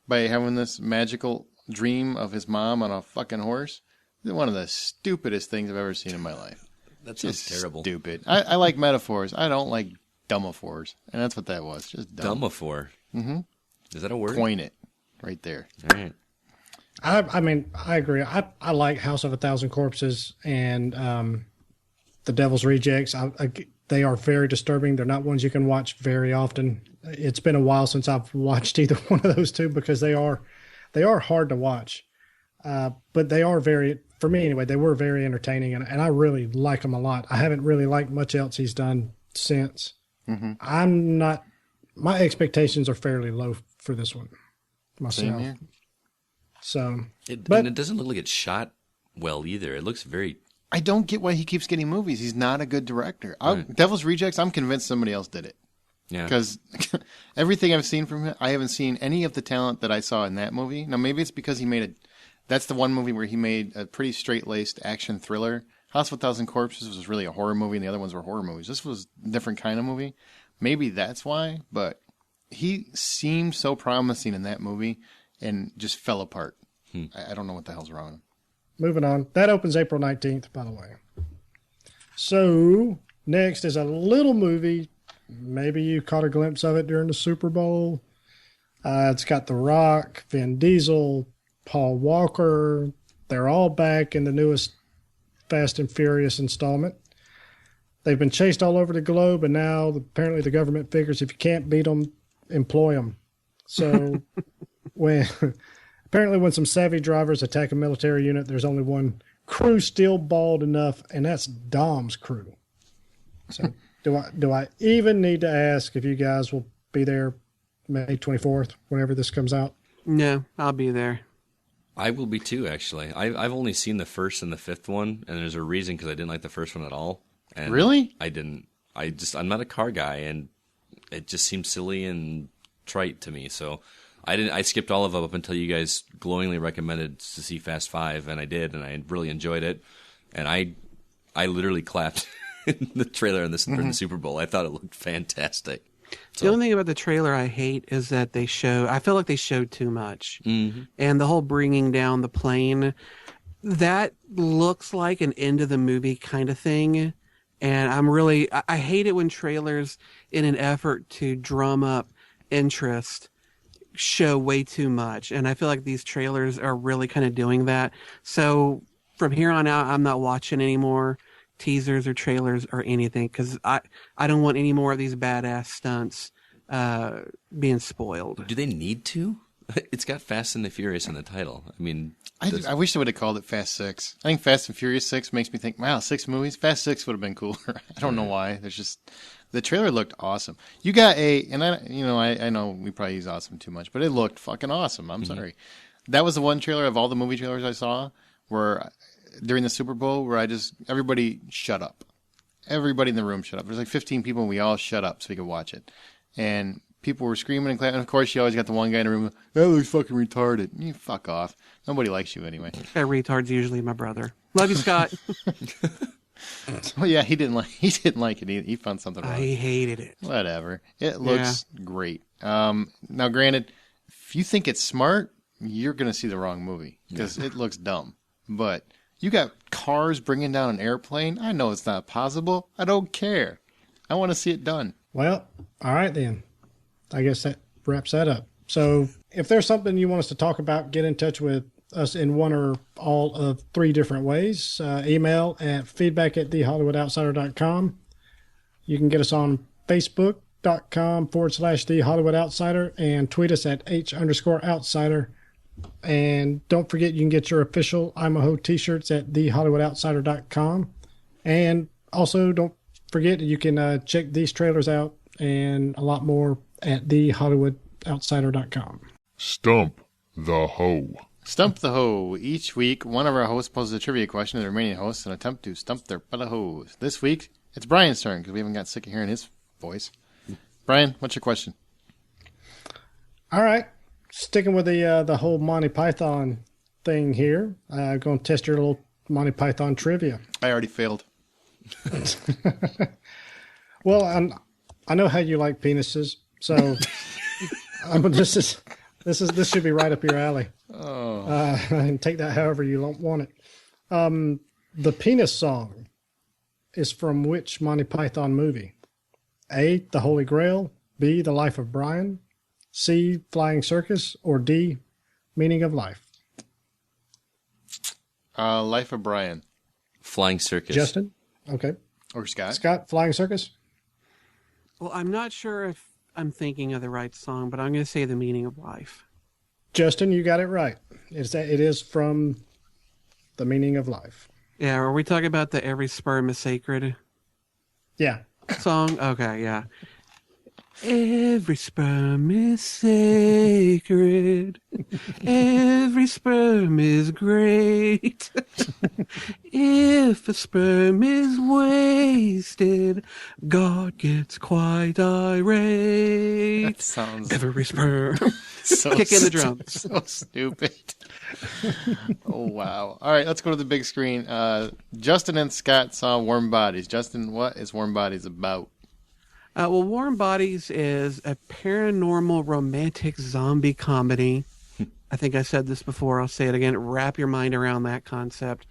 [SPEAKER 1] by having this magical dream of his mom on a fucking horse. It's one of the stupidest things I've ever seen in my life.
[SPEAKER 3] That sounds terrible.
[SPEAKER 1] Stupid. I like metaphors. I don't like dumbaphors. And that's what that was. Just dumb.
[SPEAKER 3] Dumbaphor.
[SPEAKER 1] Mm-hmm.
[SPEAKER 3] Is that a word?
[SPEAKER 1] Coin it. Right there.
[SPEAKER 3] All right.
[SPEAKER 4] I mean, I agree. I like House of a Thousand Corpses and The Devil's Rejects. They are very disturbing. They're not ones you can watch very often. It's been a while since I've watched either one of those two because they are hard to watch. But they are for me anyway, they were very entertaining, and I really like them a lot. I haven't really liked much else he's done since. Mm-hmm. My expectations are fairly low for this one myself.
[SPEAKER 1] Same here.
[SPEAKER 4] So,
[SPEAKER 3] and it doesn't look like it's shot well either. It looks very...
[SPEAKER 1] I don't get why he keeps getting movies. He's not a good director.
[SPEAKER 3] Right.
[SPEAKER 1] Devil's Rejects, I'm convinced somebody else did it.
[SPEAKER 3] Yeah.
[SPEAKER 1] Because everything I've seen from him, I haven't seen any of the talent that I saw in that movie. Now, maybe it's because that's the one movie where he made a pretty straight-laced action thriller. House of a Thousand Corpses was really a horror movie, and the other ones were horror movies. This was a different kind of movie. Maybe that's why, but he seemed so promising in that movie and just fell apart. I don't know what the hell's wrong with him.
[SPEAKER 4] Moving on. That opens April 19th, by the way. So, next is a little movie. Maybe you caught a glimpse of it during the Super Bowl. It's got The Rock, Vin Diesel, Paul Walker. They're all back in the newest Fast and Furious installment. They've been chased all over the globe, and now apparently the government figures if you can't beat them, employ them. So, Apparently, when some savvy drivers attack a military unit, there's only one crew still bald enough, and that's Dom's crew. So, do I even need to ask if you guys will be there May 24th, whenever this comes out?
[SPEAKER 2] No, I'll be there.
[SPEAKER 3] I will be too, actually. I've only seen the first and the fifth one, and there's a reason because I didn't like the first one at all. And
[SPEAKER 1] Really?
[SPEAKER 3] I didn't. I'm not a car guy, and it just seemed silly and trite to me. So I skipped all of them up until you guys glowingly recommended to see Fast Five, and I did, and I really enjoyed it. And I literally clapped in the trailer in the Super Bowl. I thought it looked fantastic.
[SPEAKER 2] The only thing about the trailer I hate is that I feel like they showed too much. Mm-hmm. And the whole bringing down the plane, that looks like an end of the movie kind of thing. And I hate it when trailers, in an effort to drum up interest, show way too much. And I feel like these trailers are really kind of doing that. So from here on out, I'm not watching anymore teasers or trailers or anything, because I don't want any more of these badass stunts being spoiled.
[SPEAKER 3] Do they need to? It's got Fast and the Furious in the title. I mean,
[SPEAKER 1] I wish they would have called it Fast 6. I think Fast and Furious 6 makes me think, wow, 6 movies? Fast 6 would have been cooler. I don't know why. There's just, the trailer looked awesome. You got I know we probably use awesome too much, but it looked fucking awesome. I'm sorry. That was the one trailer of all the movie trailers I saw where during the Super Bowl where everybody shut up. Everybody in the room shut up. There's like 15 people and we all shut up so we could watch it. And people were screaming and clapping. And of course, you always got the one guy in the room, that looks fucking retarded. You fuck off. Nobody likes you anyway.
[SPEAKER 2] That retard's usually my brother. Love you, Scott.
[SPEAKER 1] Well, yeah, he didn't like it. He found something wrong.
[SPEAKER 2] I hated it.
[SPEAKER 1] Whatever. It looks great. Now, granted, if you think it's smart, you're going to see the wrong movie because it looks dumb. But you got cars bringing down an airplane. I know it's not possible. I don't care. I want to see it done.
[SPEAKER 4] Well, all right then. I guess that wraps that up. So if there's something you want us to talk about, get in touch with us in one or all of 3 different ways. Email at feedback@thehollywoodoutsider.com. You can get us on facebook.com/thehollywoodoutsider and tweet us at h_outsider. And don't forget, you can get your official I'm a Ho t-shirts at thehollywoodoutsider.com. And also don't forget, you can check these trailers out and a lot more at thehollywoodoutsider.com.
[SPEAKER 5] Stump the Ho.
[SPEAKER 1] Stump the Ho. Each week, one of our hosts poses a trivia question to the remaining hosts and attempt to stump their fellow hoes. This week, it's Brian's turn because we haven't got sick of hearing his voice. Brian, what's your question?
[SPEAKER 4] All right. Sticking with the whole Monty Python thing here, going to test your little Monty Python trivia.
[SPEAKER 1] I already failed.
[SPEAKER 4] Well, I know how you like penises, so this should be right up your alley.
[SPEAKER 1] Oh,
[SPEAKER 4] and take that however you want it. The penis song is from which Monty Python movie? A, The Holy Grail, B, The Life of Brian, C, Flying Circus, or D, Meaning of Life?
[SPEAKER 1] Life of Brian.
[SPEAKER 3] Flying Circus.
[SPEAKER 4] Justin? Okay.
[SPEAKER 1] Or Scott.
[SPEAKER 4] Scott, Flying Circus?
[SPEAKER 2] Well, I'm not sure if I'm thinking of the right song, but I'm going to say The Meaning of Life.
[SPEAKER 4] Justin, you got it right. It is from The Meaning of Life.
[SPEAKER 2] Yeah, are we talking about the Every Sperm is Sacred
[SPEAKER 4] Yeah.
[SPEAKER 2] song? Okay, yeah. Every sperm is sacred. Every sperm is great. If a sperm is wasted, God gets quite irate.
[SPEAKER 1] That sounds
[SPEAKER 2] Every sperm.
[SPEAKER 1] so
[SPEAKER 2] Kick in the drums.
[SPEAKER 1] So stupid. Oh, wow. All right, let's go to the big screen. Justin and Scott saw Warm Bodies. Justin, what is Warm Bodies about?
[SPEAKER 2] Well, Warm Bodies is a paranormal romantic zombie comedy. I think I said this before. I'll say it again. Wrap your mind around that concept.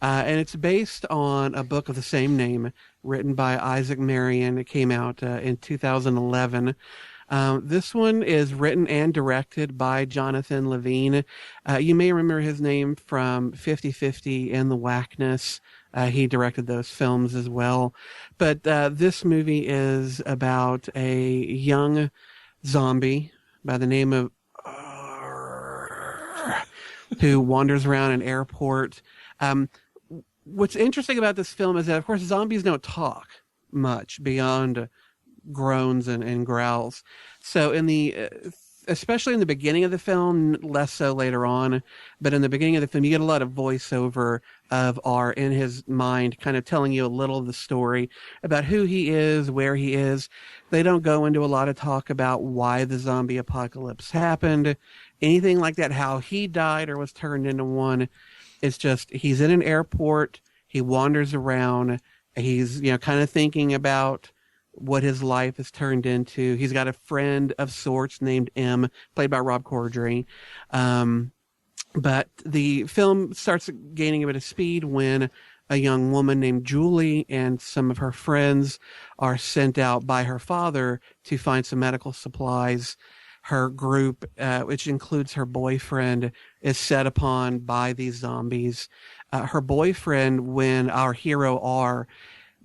[SPEAKER 2] And it's based on a book of the same name written by Isaac Marion. It came out in 2011. This one is written and directed by Jonathan Levine. You may remember his name from 50-50 and The Whackness. He directed those films as well. But this movie is about a young zombie by the name of who wanders around an airport. What's interesting about this film is that, of course, zombies don't talk much beyond groans and growls. So in the especially in the beginning of the film, less so later on, but in the beginning of the film, you get a lot of voiceover of R in his mind, kind of telling you a little of the story about who he is, where he is. They don't go into a lot of talk about why the zombie apocalypse happened, anything like that, how he died or was turned into one. It's just he's in an airport, he wanders around, he's kind of thinking about what his life has turned into. He's got a friend of sorts named M, played by Rob Corddry. But the film starts gaining a bit of speed when a young woman named Julie and some of her friends are sent out by her father to find some medical supplies. Her group, which includes her boyfriend, is set upon by these zombies. Her boyfriend, when our hero R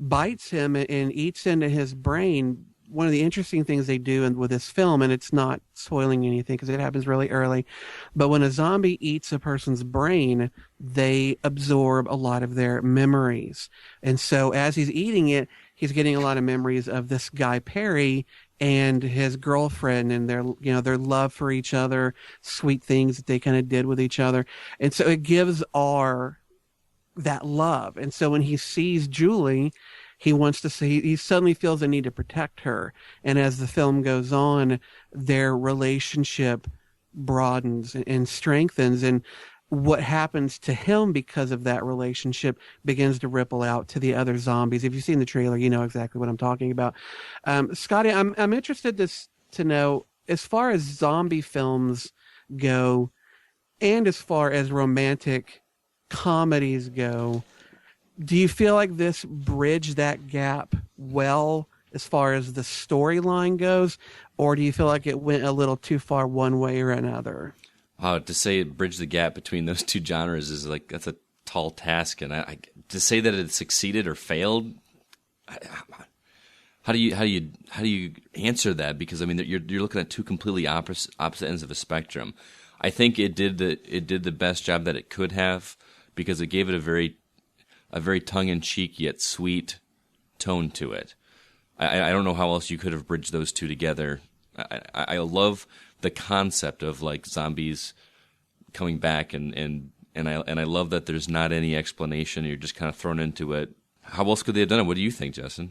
[SPEAKER 2] bites him and eats into his brain. One of the interesting things they do with this film, and it's not spoiling anything because it happens really early, but when a zombie eats a person's brain, they absorb a lot of their memories. And so as he's eating it, he's getting a lot of memories of this guy Perry and his girlfriend and their love for each other, sweet things that they kind of did with each other. And so it gives R that love. And so when he sees Julie, he wants to see, he suddenly feels a need to protect her. And as the film goes on, their relationship broadens and strengthens. And what happens to him because of that relationship begins to ripple out to the other zombies. If you've seen the trailer, you know exactly what I'm talking about. Scotty, I'm interested to know, as far as zombie films go, and as far as romantic comedies go, do you feel like this bridged that gap well as far as the storyline goes, or do you feel like it went a little too far one way or another?
[SPEAKER 3] To say it bridged the gap between those two genres is like, that's a tall task, and to say that it succeeded or failed, how do you answer that? Because I mean, you're looking at two completely opposite ends of a spectrum. I think it did the best job that it could have, because it gave it a very tongue-in-cheek yet sweet tone to it. I don't know how else you could have bridged those two together. I love the concept of like zombies coming back, and I love that there's not any explanation. You're just kind of thrown into it. How else could they have done it? What do you think, Justin?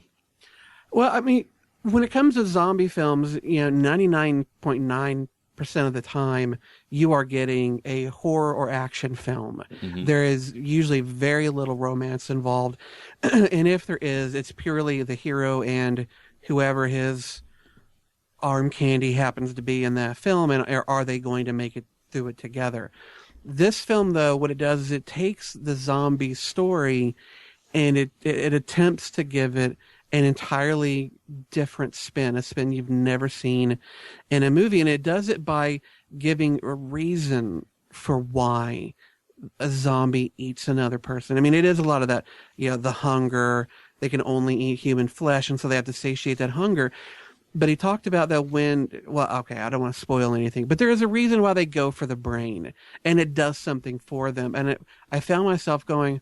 [SPEAKER 2] Well, I mean, when it comes to zombie films, 99.9% of the time you are getting a horror or action film. Mm-hmm. There is usually very little romance involved. And if there is, it's purely the hero and whoever his arm candy happens to be in that film, and are they going to make it through it together. This film, though, what it does is it takes the zombie story and it attempts to give it an entirely different spin, a spin you've never seen in a movie. And it does it by giving a reason for why a zombie eats another person. I mean, it is a lot of that, the hunger. They can only eat human flesh, and so they have to satiate that hunger. But he talked about that I don't want to spoil anything, but there is a reason why they go for the brain, and it does something for them. And I found myself going,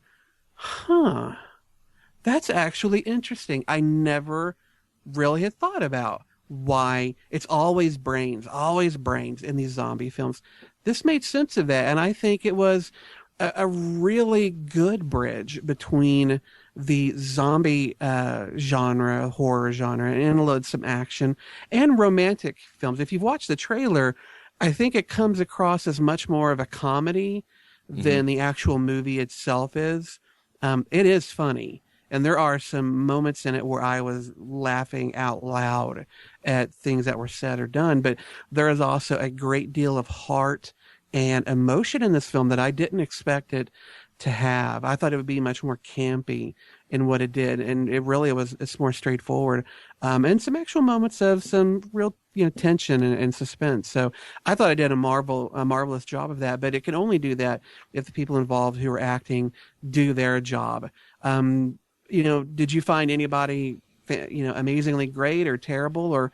[SPEAKER 2] that's actually interesting. I never really had thought about why it's always brains in these zombie films. This made sense of that, and I think it was a really good bridge between the zombie horror genre, and some action and romantic films. If you've watched the trailer, I think it comes across as much more of a comedy than the actual movie itself is. It is funny. And there are some moments in it where I was laughing out loud at things that were said or done. But there is also a great deal of heart and emotion in this film that I didn't expect it to have. I thought it would be much more campy in what it did. And it's more straightforward. And some actual moments of some real, tension and suspense. So I thought I did a marvelous job of that. But it can only do that if the people involved who are acting do their job. Did you find anybody, amazingly great or terrible, or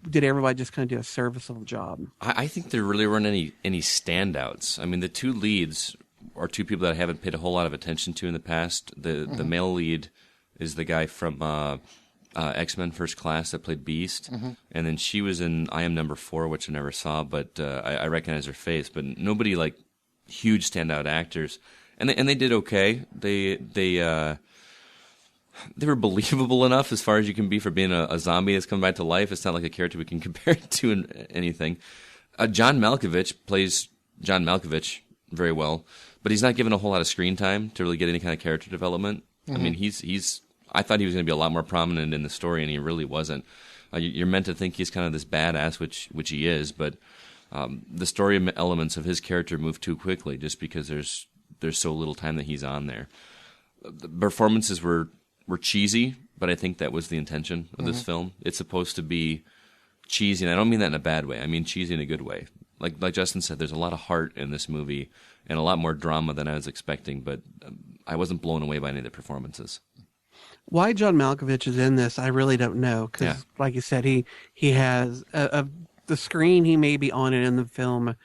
[SPEAKER 2] did everybody just kind of do a serviceable job?
[SPEAKER 3] I think there really weren't any standouts. I mean, the two leads are two people that I haven't paid a whole lot of attention to in the past. The male lead is the guy from X-Men First Class that played Beast, and then she was in I Am Number 4, which I never saw, but I recognize her face. But nobody like huge standout actors, and they did okay. They were believable enough as far as you can be for being a zombie that's come back to life. It's not like a character we can compare it to in anything. John Malkovich plays John Malkovich very well, but he's not given a whole lot of screen time to really get any kind of character development. I mean, he's. I thought he was going to be a lot more prominent in the story, and he really wasn't. You're meant to think he's kind of this badass, which he is, but the story elements of his character move too quickly just because there's so little time that he's on there. The performances were cheesy, but I think that was the intention of this film. It's supposed to be cheesy, and I don't mean that in a bad way. I mean cheesy in a good way. Like Justin said, there's a lot of heart in this movie and a lot more drama than I was expecting, but I wasn't blown away by any of the performances.
[SPEAKER 2] Why John Malkovich is in this, I really don't know. Because, like you said, he has the screen he may be on it in the film,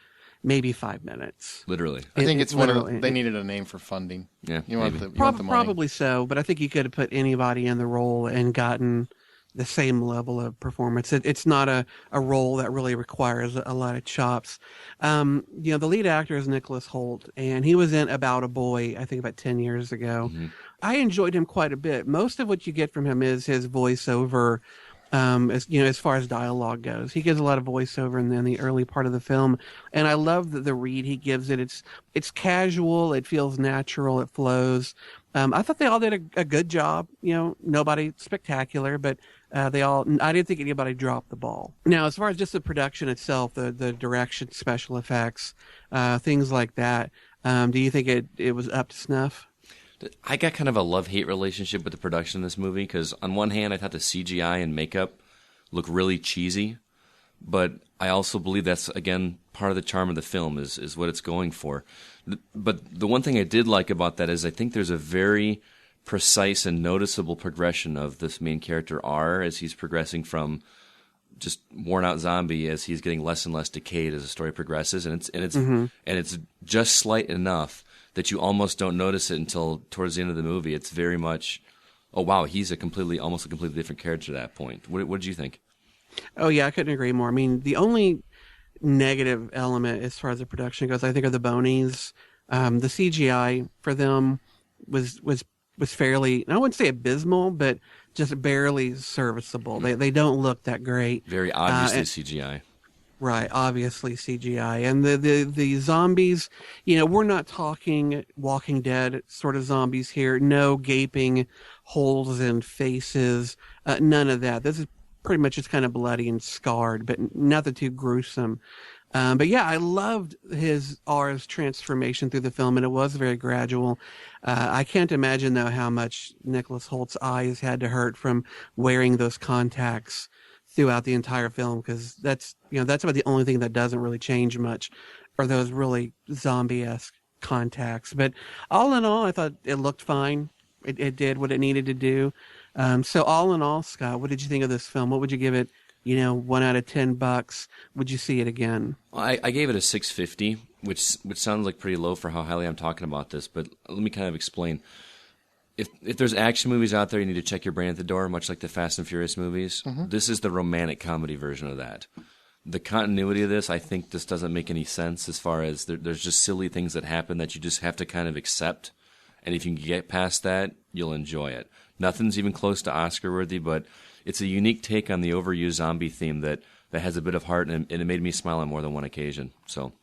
[SPEAKER 2] maybe 5 minutes.
[SPEAKER 3] Literally,
[SPEAKER 1] I think it's one of they needed a name for funding.
[SPEAKER 3] Yeah,
[SPEAKER 1] you want the money.
[SPEAKER 2] Probably so, but I think you could have put anybody in the role and gotten the same level of performance. It's not a role that really requires a lot of chops. The lead actor is Nicholas Hoult, and he was in About a Boy, I think about 10 years ago. I enjoyed him quite a bit. Most of what you get from him is his voiceover, as far as dialogue goes. He gives a lot of voiceover in the early part of the film, and I love the read he gives it. It's casual, it feels natural, it flows. I thought they all did a good job. Nobody spectacular, but I didn't think anybody dropped the ball. Now, as far as just the production itself, the direction, special effects, things like that, do you think it was up to snuff?
[SPEAKER 3] I got kind of a love-hate relationship with the production of this movie because on one hand, I thought the CGI and makeup look really cheesy, but I also believe that's, again, part of the charm of the film is what it's going for. But the one thing I did like about that is I think there's a very precise and noticeable progression of this main character R as he's progressing from just worn-out zombie as he's getting less and less decayed as the story progresses, and it's just slight enough that you almost don't notice it until towards the end of the movie. It's very much, oh wow, he's almost a completely different character at that point. What did you think?
[SPEAKER 2] Oh yeah, I couldn't agree more. I mean, the only negative element as far as the production goes, I think, are the Bonies. The CGI for them was fairly, I wouldn't say abysmal, but just barely serviceable. They don't look that great.
[SPEAKER 3] Very obviously CGI.
[SPEAKER 2] Right, obviously CGI. And the zombies, we're not talking Walking Dead sort of zombies here. No gaping holes in faces, none of that. This is pretty much just kind of bloody and scarred, but nothing too gruesome. But yeah, I loved R's transformation through the film, and it was very gradual. I can't imagine, though, how much Nicholas Holt's eyes had to hurt from wearing those contacts throughout the entire film, because that's about the only thing that doesn't really change much, are those really zombie-esque contacts. But all in all, I thought it looked fine. It did what it needed to do. So all in all, Scott, what did you think of this film? What would you give it? 1 out of $10. Would you see it again?
[SPEAKER 3] I gave it a 650, which sounds like pretty low for how highly I'm talking about this. But let me kind of explain. If there's action movies out there, you need to check your brain at the door, much like the Fast and Furious movies. This is the romantic comedy version of that. The continuity of this, I think, just doesn't make any sense as far as there's just silly things that happen that you just have to kind of accept. And if you can get past that, you'll enjoy it. Nothing's even close to Oscar-worthy, but it's a unique take on the overused zombie theme that has a bit of heart, and it made me smile on more than one occasion. So,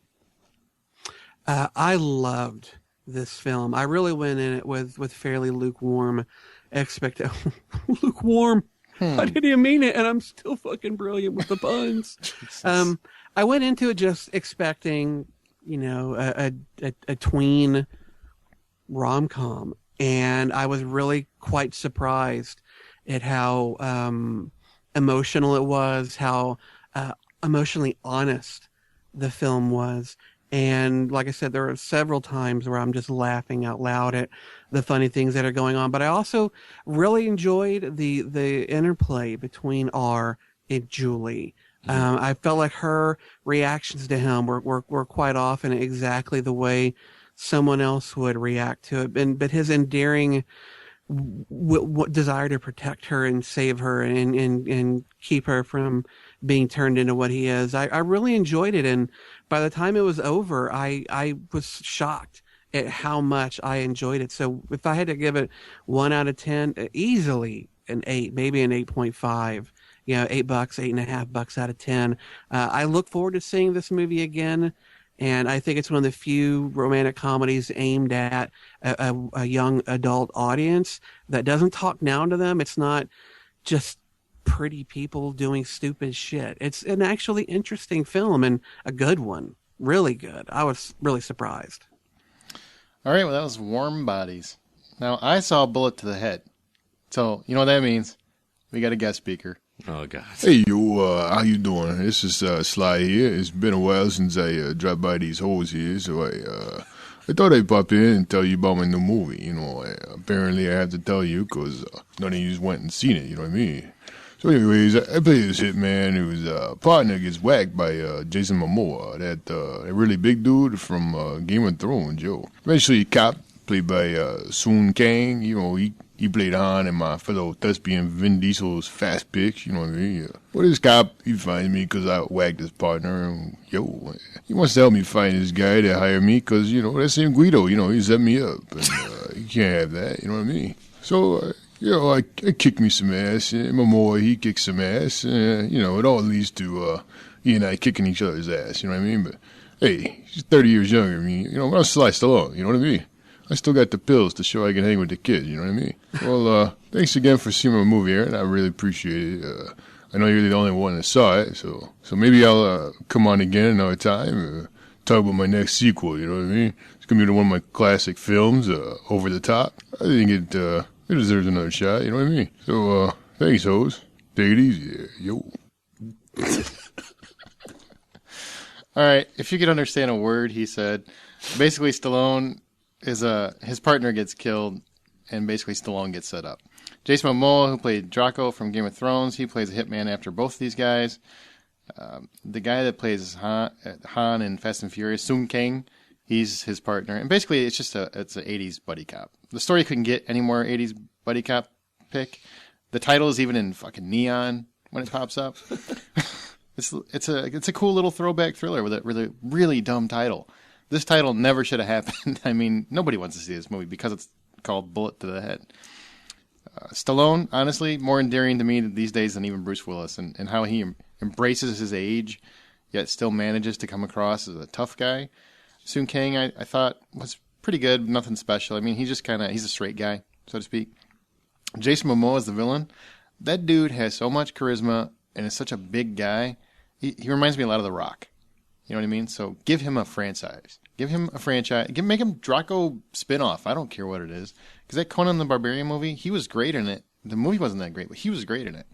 [SPEAKER 2] I loved this film. I really went in it with fairly lukewarm expectations. Lukewarm. I didn't even mean it, and I'm still fucking brilliant with the puns. I went into it just expecting, a tween rom-com, and I was really quite surprised at how emotional it was, how emotionally honest the film was. And like I said, there are several times where I'm just laughing out loud at the funny things that are going on. But I also really enjoyed the interplay between R and Julie. I felt like her reactions to him were quite often exactly the way someone else would react to it. But his endearing desire to protect her and save her and keep her from being turned into what he is. I really enjoyed it, and by the time it was over, I was shocked at how much I enjoyed it. So if I had to give it 1 out of 10, easily an 8, maybe an 8.5. $8, $8.50 out of 10. I look forward to seeing this movie again. And I think it's one of the few romantic comedies aimed at a young adult audience that doesn't talk down to them. It's not just pretty people doing stupid shit. It's an actually interesting film and a good one. Really good. I was really surprised.
[SPEAKER 1] All right, well, that was Warm Bodies. Now, I saw a bullet to the head. So, you know what that means? We got a guest speaker.
[SPEAKER 3] Oh, God.
[SPEAKER 5] Hey, yo, how you doing? This is Sly here. It's been a while since I dropped by these hoes here, so I thought I'd pop in and tell you about my new movie. You know, apparently I have to tell you because none of you went and seen it, you know what I mean? So anyways, I play this hitman whose partner gets whacked by Jason Momoa, that really big dude from Game of Thrones, yo. Eventually, cop, played by Soon Kang, you know, he played Han and my fellow thespian Vin Diesel's fast picks, you know what I mean? Yeah. Well, this cop, he finds me because I whacked his partner, and, yo, he wants to help me find this guy that hired me because, you know, that's him Guido, you know, he set me up, and you can't have that, you know what I mean? So, you know, I kicked me some ass, and Momoa, he kicked some ass, and, you know, it all leads to he and I kicking each other's ass, you know what I mean? But, hey, he's 30 years younger than me, you know, I'm Sly Stallone, you know what I mean? I still got the pills to show I can hang with the kids, you know what I mean? Well, thanks again for seeing my movie, Aaron. I really appreciate it. I know you're the only one that saw it, so maybe I'll come on again another time, talk about my next sequel, you know what I mean? It's going to be one of my classic films, Over the Top. I think it deserves another shot, you know what I mean? So, thanks, hoes. Take it easy, yo.
[SPEAKER 1] All right, if you could understand a word he said, basically Stallone is his partner gets killed, and basically Stallone gets set up. Jason Momoa, who played Draco from Game of Thrones, he plays a hitman after both of these guys. The guy that plays Han in Fast and Furious, Sung Kang, he's his partner. And basically, it's an 80s buddy cop. The story couldn't get any more 80s buddy cop pick. The title is even in fucking neon when it pops up. It's a cool little throwback thriller with a really dumb title. This title never should have happened. I mean, nobody wants to see this movie because it's called Bullet to the Head. Stallone, honestly, more endearing to me these days than even Bruce Willis, and how he embraces his age, yet still manages to come across as a tough guy. Sung Kang, I thought, was pretty good, nothing special. I mean, he's a straight guy, so to speak. Jason Momoa is the villain. That dude has so much charisma and is such a big guy. He reminds me a lot of The Rock. You know what I mean? So give him a franchise. Make him Draco spinoff. I don't care what it is. Because that Conan the Barbarian movie, he was great in it. The movie wasn't that great, but he was great in it.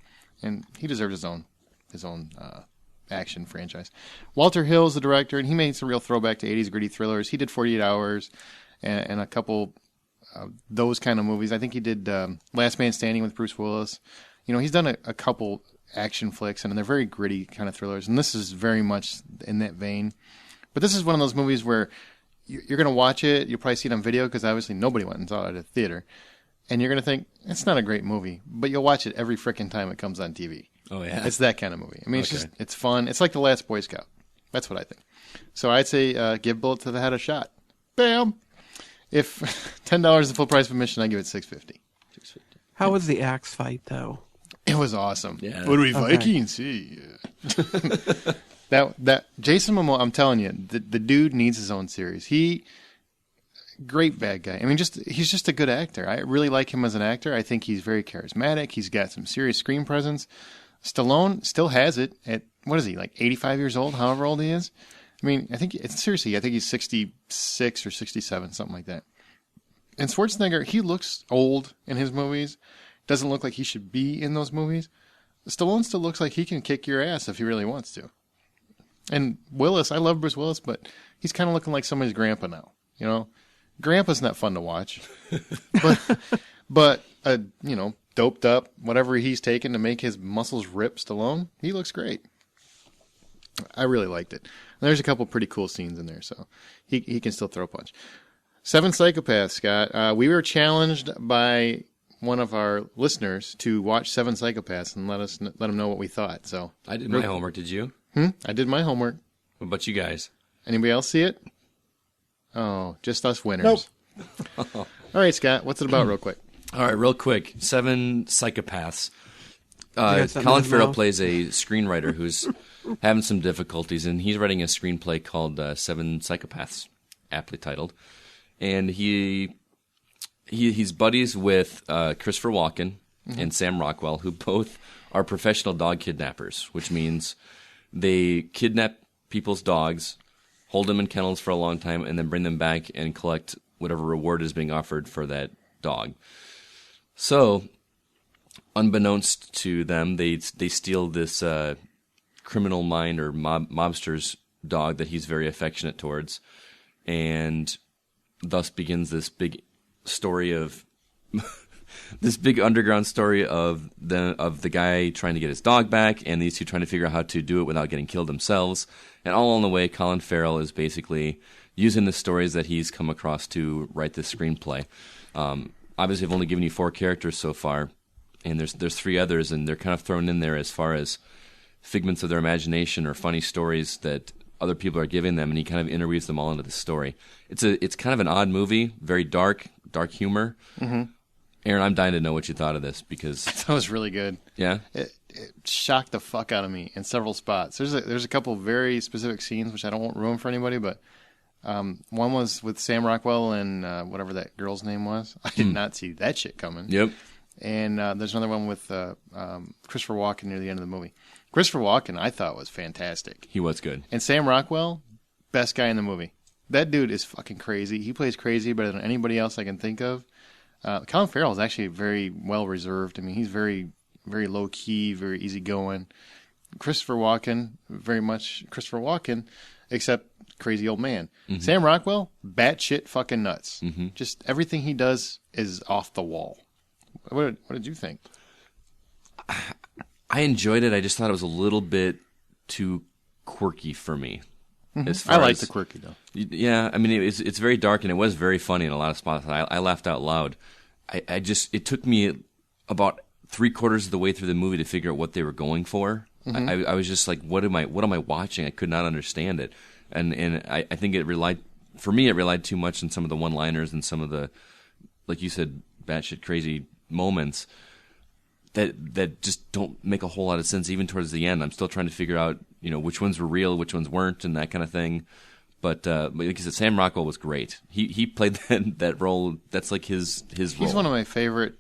[SPEAKER 1] And he deserved his own action franchise. Walter Hill's the director, and he made some real throwback to 80s gritty thrillers. He did 48 Hours and a couple those kind of movies. I think he did Last Man Standing with Bruce Willis. You know, he's done a couple action flicks, and they're very gritty kind of thrillers, and this is very much in that vein. But this is one of those movies where you're going to watch it, you'll probably see it on video, because obviously nobody went and saw it at a theater, and you're going to think, it's not a great movie, but you'll watch it every frickin' time it comes on TV.
[SPEAKER 3] Oh, yeah?
[SPEAKER 1] It's that kind of movie. I mean, it's fun. It's like The Last Boy Scout. That's what I think. So I'd say give Bullet to the Head a shot. Bam! If $10 is the full price of admission, I give it $6.50.
[SPEAKER 2] How was the axe fight, though?
[SPEAKER 1] It was awesome.
[SPEAKER 3] Yeah.
[SPEAKER 1] What are we, Vikings? See. That Jason Momoa, I'm telling you, the dude needs his own series. Great bad guy. I mean, he's just a good actor. I really like him as an actor. I think he's very charismatic. He's got some serious screen presence. Stallone still has it at, what is he, like 85 years old, however old he is? I mean, I think he's 66 or 67, something like that. And Schwarzenegger, he looks old in his movies. Doesn't look like he should be in those movies. Stallone still looks like he can kick your ass if he really wants to. And Willis, I love Bruce Willis, but he's kind of looking like somebody's grandpa now. You know, grandpa's not fun to watch, but doped up, whatever he's taken to make his muscles rip Stallone, he looks great. I really liked it. And there's a couple pretty cool scenes in there, so he can still throw a punch. 7 Psychopaths, Scott. We were challenged by one of our listeners to watch Seven Psychopaths and let them know what we thought. So
[SPEAKER 3] I did my homework. Did you?
[SPEAKER 1] I did my homework.
[SPEAKER 3] What about you guys?
[SPEAKER 1] Anybody else see it? Oh, just us winners.
[SPEAKER 4] Nope.
[SPEAKER 1] All right, Scott, what's it about real quick?
[SPEAKER 3] All right, real quick. Seven Psychopaths.
[SPEAKER 2] got something
[SPEAKER 3] Colin
[SPEAKER 2] in
[SPEAKER 3] Farrell
[SPEAKER 2] mind?
[SPEAKER 3] plays a screenwriter who's having some difficulties, and he's writing a screenplay called Seven Psychopaths, aptly titled. And he's buddies with Christopher Walken and Sam Rockwell, who both are professional dog kidnappers, which means they kidnap people's dogs, hold them in kennels for a long time, and then bring them back and collect whatever reward is being offered for that dog. So, unbeknownst to them, they steal this criminal mind or mobster's dog that he's very affectionate towards, and thus begins this big story of this big underground story of the guy trying to get his dog back, and these two trying to figure out how to do it without getting killed themselves. And all along the way, Colin Farrell is basically using the stories that he's come across to write this screenplay. Obviously, I've only given you 4 characters so far, and there's 3 others, and they're kind of thrown in there as far as figments of their imagination or funny stories that other people are giving them, and he kind of interweaves them all into the story. It's kind of an odd movie, very dark humor. Mm-hmm. Aaron, I'm dying to know what you thought of this because
[SPEAKER 1] That was really good.
[SPEAKER 3] yeah,
[SPEAKER 1] It shocked the fuck out of me in several spots. There's a couple very specific scenes which I don't want ruin for anybody, but one was with Sam Rockwell and whatever that girl's name was. I did not see that shit coming.
[SPEAKER 3] yep,
[SPEAKER 1] And there's another one with Christopher Walken near the end of the movie. Christopher Walken, I thought, was fantastic.
[SPEAKER 3] he was good.
[SPEAKER 1] And Sam Rockwell, best guy in the movie. That dude is fucking crazy. He plays crazy better than anybody else I can think of. Colin Farrell is actually very well reserved. I mean, he's very, very low key, very easygoing. Christopher Walken, very much Christopher Walken, except crazy old man.
[SPEAKER 3] Mm-hmm.
[SPEAKER 1] Sam Rockwell, batshit fucking nuts.
[SPEAKER 3] Mm-hmm.
[SPEAKER 1] Just everything he does is off the wall. What did you think?
[SPEAKER 3] I enjoyed it. I just thought it was a little bit too quirky for me. As far
[SPEAKER 1] I like
[SPEAKER 3] as-
[SPEAKER 1] the quirky though.
[SPEAKER 3] Yeah, I mean, it's very dark and it was very funny in a lot of spots. I laughed out loud. It took me about 3/4 of the way through the movie to figure out what they were going for. I was just like, what am I watching? I could not understand it, and I think it relied too much on some of the one-liners and some of the, like you said, batshit crazy moments that just don't make a whole lot of sense. Even towards the end, I'm still trying to figure out, which ones were real, which ones weren't, and that kind of thing. But like I said, Sam Rockwell was great. He played that role. That's like his role.
[SPEAKER 1] He's one of my favorite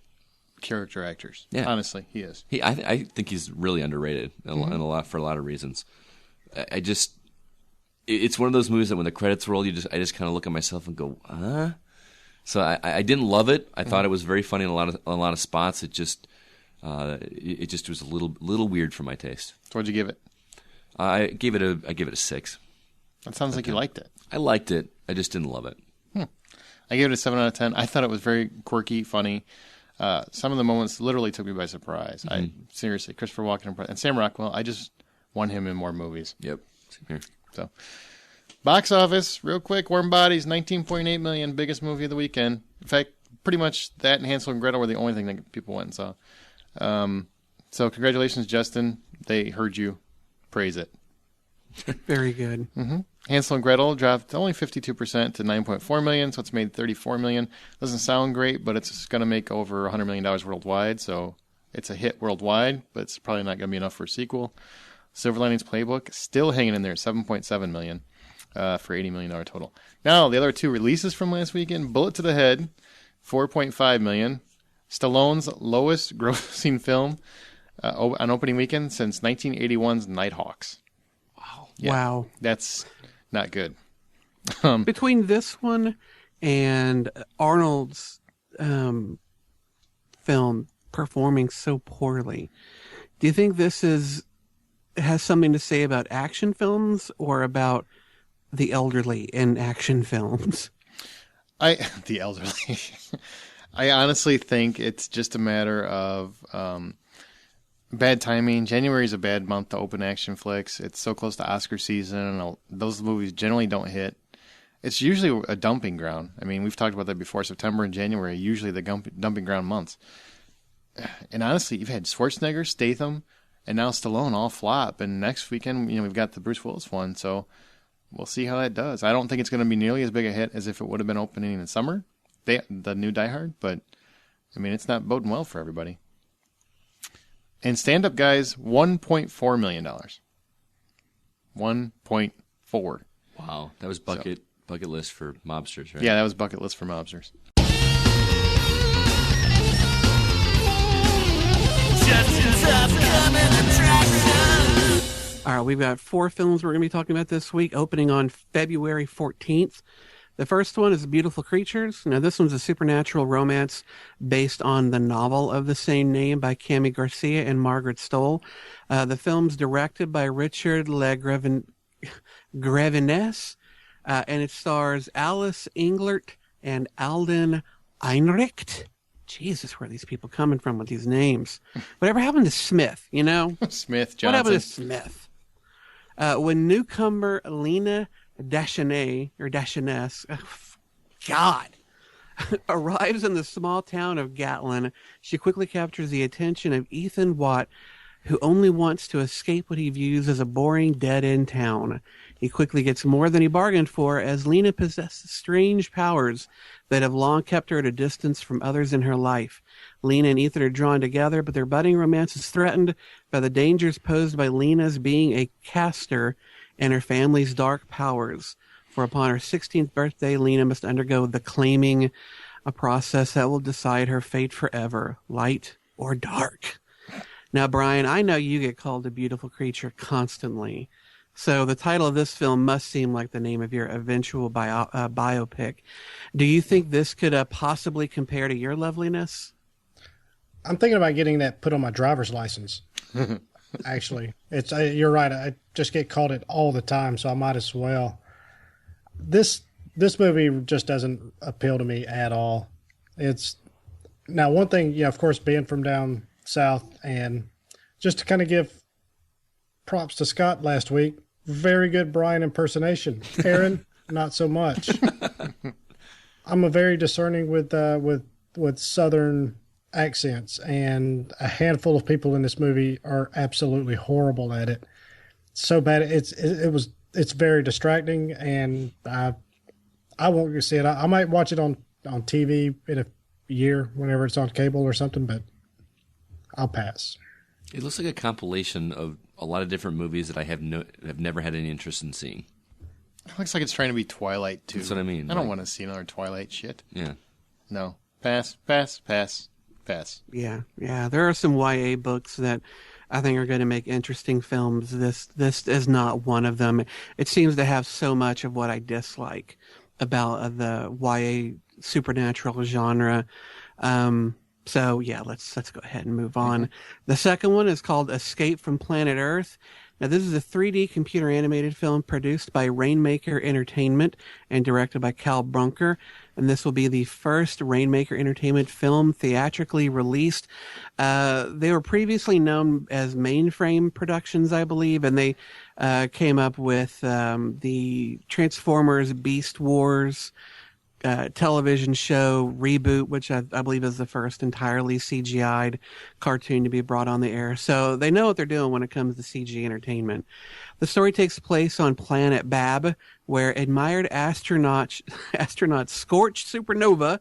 [SPEAKER 1] character actors.
[SPEAKER 3] Yeah.
[SPEAKER 1] Honestly, he is.
[SPEAKER 3] I think he's really underrated for a lot of reasons. It's one of those movies that when the credits roll, I just kind of look at myself and go, huh? So I didn't love it. I thought it was very funny in a lot of spots. It just was a little weird for my taste.
[SPEAKER 1] So what'd you give it?
[SPEAKER 3] I gave it a 6.
[SPEAKER 1] That sounds like you liked it.
[SPEAKER 3] I liked it. I just didn't love it.
[SPEAKER 1] I gave it a 7 out of 10. I thought it was very quirky, funny. Some of the moments literally took me by surprise. Seriously, Christopher Walken and Sam Rockwell, I just want him in more movies.
[SPEAKER 3] Yep. Same here.
[SPEAKER 1] So, box office, real quick, Warm Bodies, $19.8 million, biggest movie of the weekend. In fact, pretty much that and Hansel and Gretel were the only thing that people went and saw. So congratulations, Justin. They heard you. Praise it.
[SPEAKER 2] Very good.
[SPEAKER 1] Hansel and Gretel dropped only 52% to $9.4 million, so it's made $34 million. Doesn't sound great, but it's going to make over $100 million worldwide, so it's a hit worldwide, but it's probably not going to be enough for a sequel. Silver Linings Playbook, still hanging in there, $7.7 million for $80 million total. Now, the other 2 releases from last weekend, Bullet to the Head, $4.5 million. Stallone's lowest grossing film on opening weekend since 1981's Nighthawks. Yeah,
[SPEAKER 2] Wow.
[SPEAKER 1] That's not good.
[SPEAKER 2] Between this one and Arnold's film performing so poorly, do you think this has something to say about action films or about the elderly in action films?
[SPEAKER 1] The elderly. I honestly think it's just a matter of bad timing. January is a bad month to open action flicks. It's so close to Oscar season, and those movies generally don't hit. It's usually a dumping ground. I mean, we've talked about that before. September and January are usually the dumping ground months. And honestly, you've had Schwarzenegger, Statham, and now Stallone all flop. And next weekend, we've got the Bruce Willis one. So we'll see how that does. I don't think it's going to be nearly as big a hit as if it would have been opening in the summer, the new Die Hard. But, it's not boding well for everybody. And stand-up guys, $1.4 million. 1.4.
[SPEAKER 3] Wow, that was bucket list for mobsters, right?
[SPEAKER 1] Yeah, that was bucket list for mobsters.
[SPEAKER 2] All right, we've got 4 films we're going to be talking about this week, opening on February 14th. The first one is Beautiful Creatures. Now, this one's a supernatural romance based on the novel of the same name by Cami Garcia and Margaret Stoll. The film's directed by Richard Greveness, and it stars Alice Englert and Alden Einricht. Jesus, where are these people coming from with these names? Whatever happened to Smith,
[SPEAKER 1] Smith, Johnson.
[SPEAKER 2] What happened to Smith? When newcomer Lena Deschanais, arrives in the small town of Gatlin, she quickly captures the attention of Ethan Watt, who only wants to escape what he views as a boring, dead-end town. He quickly gets more than he bargained for, as Lena possesses strange powers that have long kept her at a distance from others in her life. Lena and Ethan are drawn together, but their budding romance is threatened by the dangers posed by Lena's being a caster and her family's dark powers. For upon her 16th birthday, Lena must undergo the claiming, a process that will decide her fate forever, light or dark. Now, Brian, I know you get called a beautiful creature constantly. So the title of this film must seem like the name of your eventual biopic. Do you think this could possibly compare to your loveliness?
[SPEAKER 4] I'm thinking about getting that put on my driver's license. Actually, it's you're right. I just get called it all the time, so I might as well. This movie just doesn't appeal to me at all. It's now one thing, of course, being from down south, and just to kind of give props to Scott last week, very good Brian impersonation. Aaron, not so much. I'm a very discerning with Southern accents, and a handful of people in this movie are absolutely horrible at it. So bad it's very distracting, and I won't see it. I might watch it on TV in a year whenever it's on cable or something, but I'll pass.
[SPEAKER 3] It looks like a compilation of a lot of different movies that I have never had any interest in seeing.
[SPEAKER 1] It looks like it's trying to be Twilight too.
[SPEAKER 3] That's what I mean.
[SPEAKER 1] I don't want to see another Twilight shit.
[SPEAKER 3] Yeah.
[SPEAKER 1] No. Pass.
[SPEAKER 2] Yeah. There are some YA books that I think are going to make interesting films. This is not one of them. It seems to have so much of what I dislike about the YA supernatural genre. So yeah, let's go ahead and move on. The second one is called Escape from Planet Earth. Now, this is a 3D computer animated film produced by Rainmaker Entertainment and directed by Cal Brunker. And this will be the first Rainmaker Entertainment film theatrically released. They were previously known as Mainframe Productions, I believe, and they came up with the Transformers Beast Wars television show reboot, which I believe is the first entirely CGI'd cartoon to be brought on the air. So they know what they're doing when it comes to CG entertainment. The story takes place on planet Bab, where admired astronaut Scorched Supernova,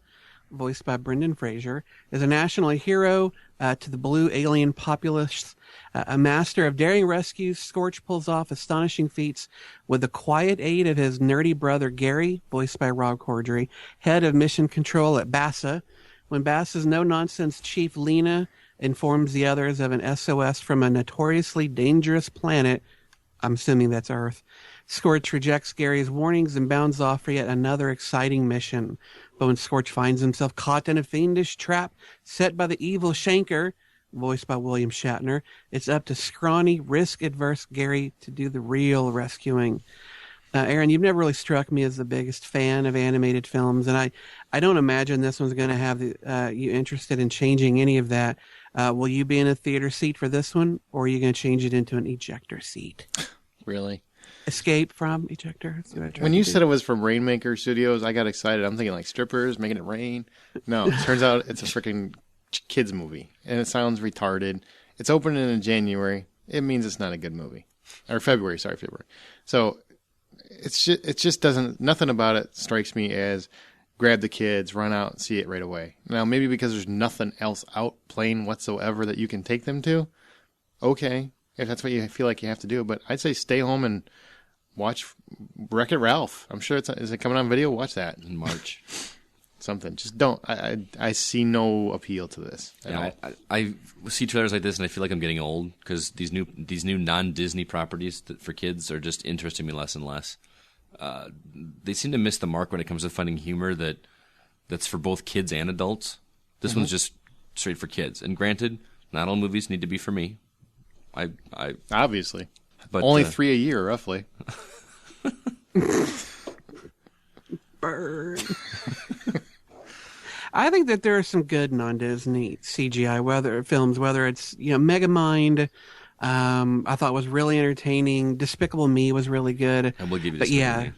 [SPEAKER 2] voiced by Brendan Fraser, is a national hero to the blue alien populace. A master of daring rescues, Scorch pulls off astonishing feats with the quiet aid of his nerdy brother Gary, voiced by Rob Corddry, head of mission control at BASA. When BASA's no-nonsense chief Lena informs the others of an SOS from a notoriously dangerous planet, I'm assuming that's Earth, Scorch rejects Gary's warnings and bounds off for yet another exciting mission. But when Scorch finds himself caught in a fiendish trap set by the evil Shanker, voiced by William Shatner, it's up to scrawny, risk-adverse Gary to do the real rescuing. Aaron, you've never really struck me as the biggest fan of animated films, and I don't imagine this one's going to have you interested in changing any of that. Will you be in a theater seat for this one, or are you going to change it into an ejector seat?
[SPEAKER 1] Really?
[SPEAKER 2] Escape from ejector?
[SPEAKER 1] When you said it was from Rainmaker Studios, I got excited. I'm thinking like strippers making it rain. No, it turns out it's a freaking kids movie, and it sounds retarded. It's opening in January. It means it's not a good movie, or February. Sorry, February. So it just doesn't. Nothing about it strikes me as grab the kids, run out, and see it right away. Now maybe because there's nothing else out playing whatsoever that you can take them to. Okay, if that's what you feel like you have to do, but I'd say stay home and watch Wreck-It Ralph. I'm sure is it coming on video? Watch that
[SPEAKER 3] in March.
[SPEAKER 1] Something. Just don't. I see no appeal to this.
[SPEAKER 3] I see trailers like this and I feel like I'm getting old because these new non-Disney properties for kids are just interesting me less and less. They seem to miss the mark when it comes to finding humor that's for both kids and adults. This one's just straight for kids. And granted, not all movies need to be for me. I
[SPEAKER 1] obviously,
[SPEAKER 3] but
[SPEAKER 1] only 3 a year, roughly.
[SPEAKER 2] Burn. I think that there are some good non-Disney CGI films, whether it's Megamind, I thought was really entertaining. Despicable Me was really good.
[SPEAKER 3] I will give you
[SPEAKER 2] but
[SPEAKER 3] Despicable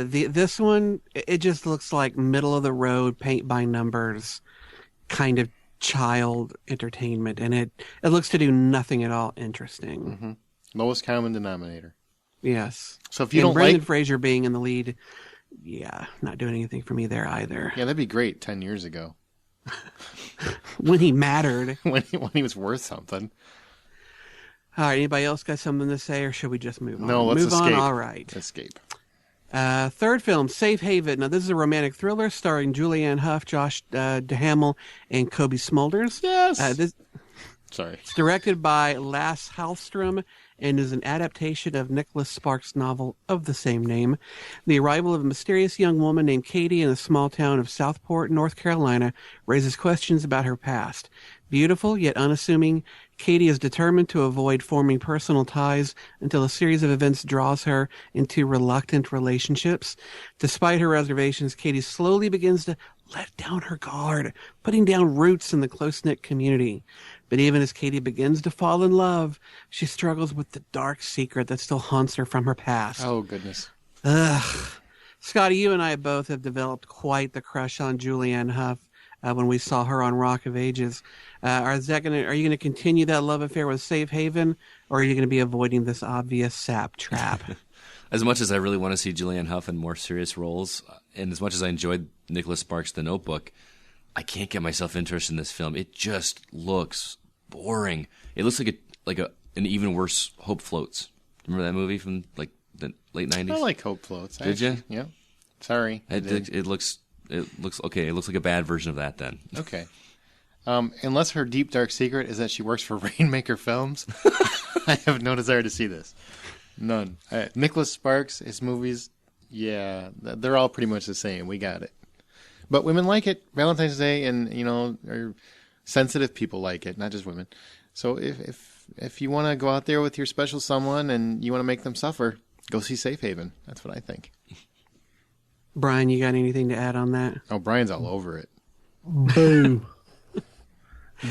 [SPEAKER 3] Me.
[SPEAKER 2] This one, it just looks like middle of the road, paint by numbers kind of child entertainment, and it looks to do nothing at all interesting.
[SPEAKER 1] Mm-hmm. Lowest common denominator.
[SPEAKER 2] Yes.
[SPEAKER 1] So if you don't
[SPEAKER 2] Brendan
[SPEAKER 1] like
[SPEAKER 2] Fraser being in the lead, not doing anything for me there either.
[SPEAKER 1] Yeah, that'd be great 10 years ago.
[SPEAKER 2] When he mattered.
[SPEAKER 1] when he was worth something.
[SPEAKER 2] All right, anybody else got something to say, or should we just move on?
[SPEAKER 1] No, let's
[SPEAKER 2] move
[SPEAKER 1] escape.
[SPEAKER 2] on, all right.
[SPEAKER 1] Escape.
[SPEAKER 2] Third film, Safe Haven. Now, this is a romantic thriller starring Julianne Hough, Josh Duhamel, and Kobe Smulders.
[SPEAKER 1] Yes! Sorry.
[SPEAKER 2] It's directed by Lasse Hallström and is an adaptation of Nicholas Sparks' novel of the same name. The arrival of a mysterious young woman named Katie in the small town of Southport, North Carolina, raises questions about her past. Beautiful yet unassuming, Katie is determined to avoid forming personal ties until a series of events draws her into reluctant relationships. Despite her reservations, Katie slowly begins to let down her guard, putting down roots in the close-knit community. But even as Katie begins to fall in love, she struggles with the dark secret that still haunts her from her past.
[SPEAKER 1] Oh, goodness.
[SPEAKER 2] Ugh. Scotty, you and I both have developed quite the crush on Julianne Hough when we saw her on Rock of Ages. Are you going to continue that love affair with Safe Haven, or are you going to be avoiding this obvious sap trap?
[SPEAKER 3] As much as I really want to see Julianne Hough in more serious roles, and as much as I enjoyed Nicholas Sparks' The Notebook, I can't get myself interested in this film. It just looks boring. It looks like an even worse Hope Floats. Remember that movie from like the late 90s?
[SPEAKER 1] I like Hope Floats.
[SPEAKER 3] Did you?
[SPEAKER 1] Yeah. Sorry.
[SPEAKER 3] It looks okay. It looks like a bad version of that then.
[SPEAKER 1] Okay. Unless her deep dark secret is that she works for Rainmaker Films, I have no desire to see this. None. Nicholas Sparks, his movies, they're all pretty much the same. We got it. But women like it. Valentine's Day and, or sensitive people like it, not just women. So if you want to go out there with your special someone and you want to make them suffer, go see Safe Haven. That's what I think.
[SPEAKER 2] Brian, you got anything to add on that?
[SPEAKER 1] Oh, Brian's all over it.
[SPEAKER 4] Boo.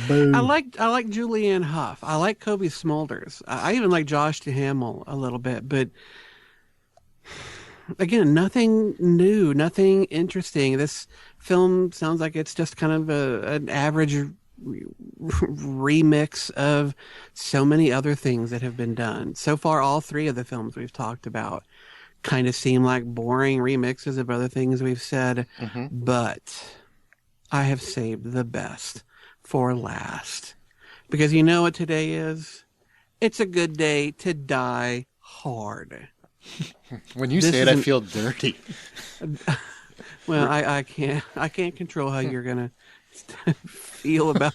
[SPEAKER 4] Boo.
[SPEAKER 2] I like Julianne Hough. I like Kobe Smulders. I even like Josh Duhamel a little bit, but again, nothing new, nothing interesting. This film sounds like it's just kind of an average remix of so many other things that have been done. So far, all three of the films we've talked about kind of seem like boring remixes of other things we've said, but I have saved the best for last. Because you know what today is? It's a good day to die hard.
[SPEAKER 1] When you say it, I feel dirty.
[SPEAKER 2] Well, I can't control how you're gonna feel about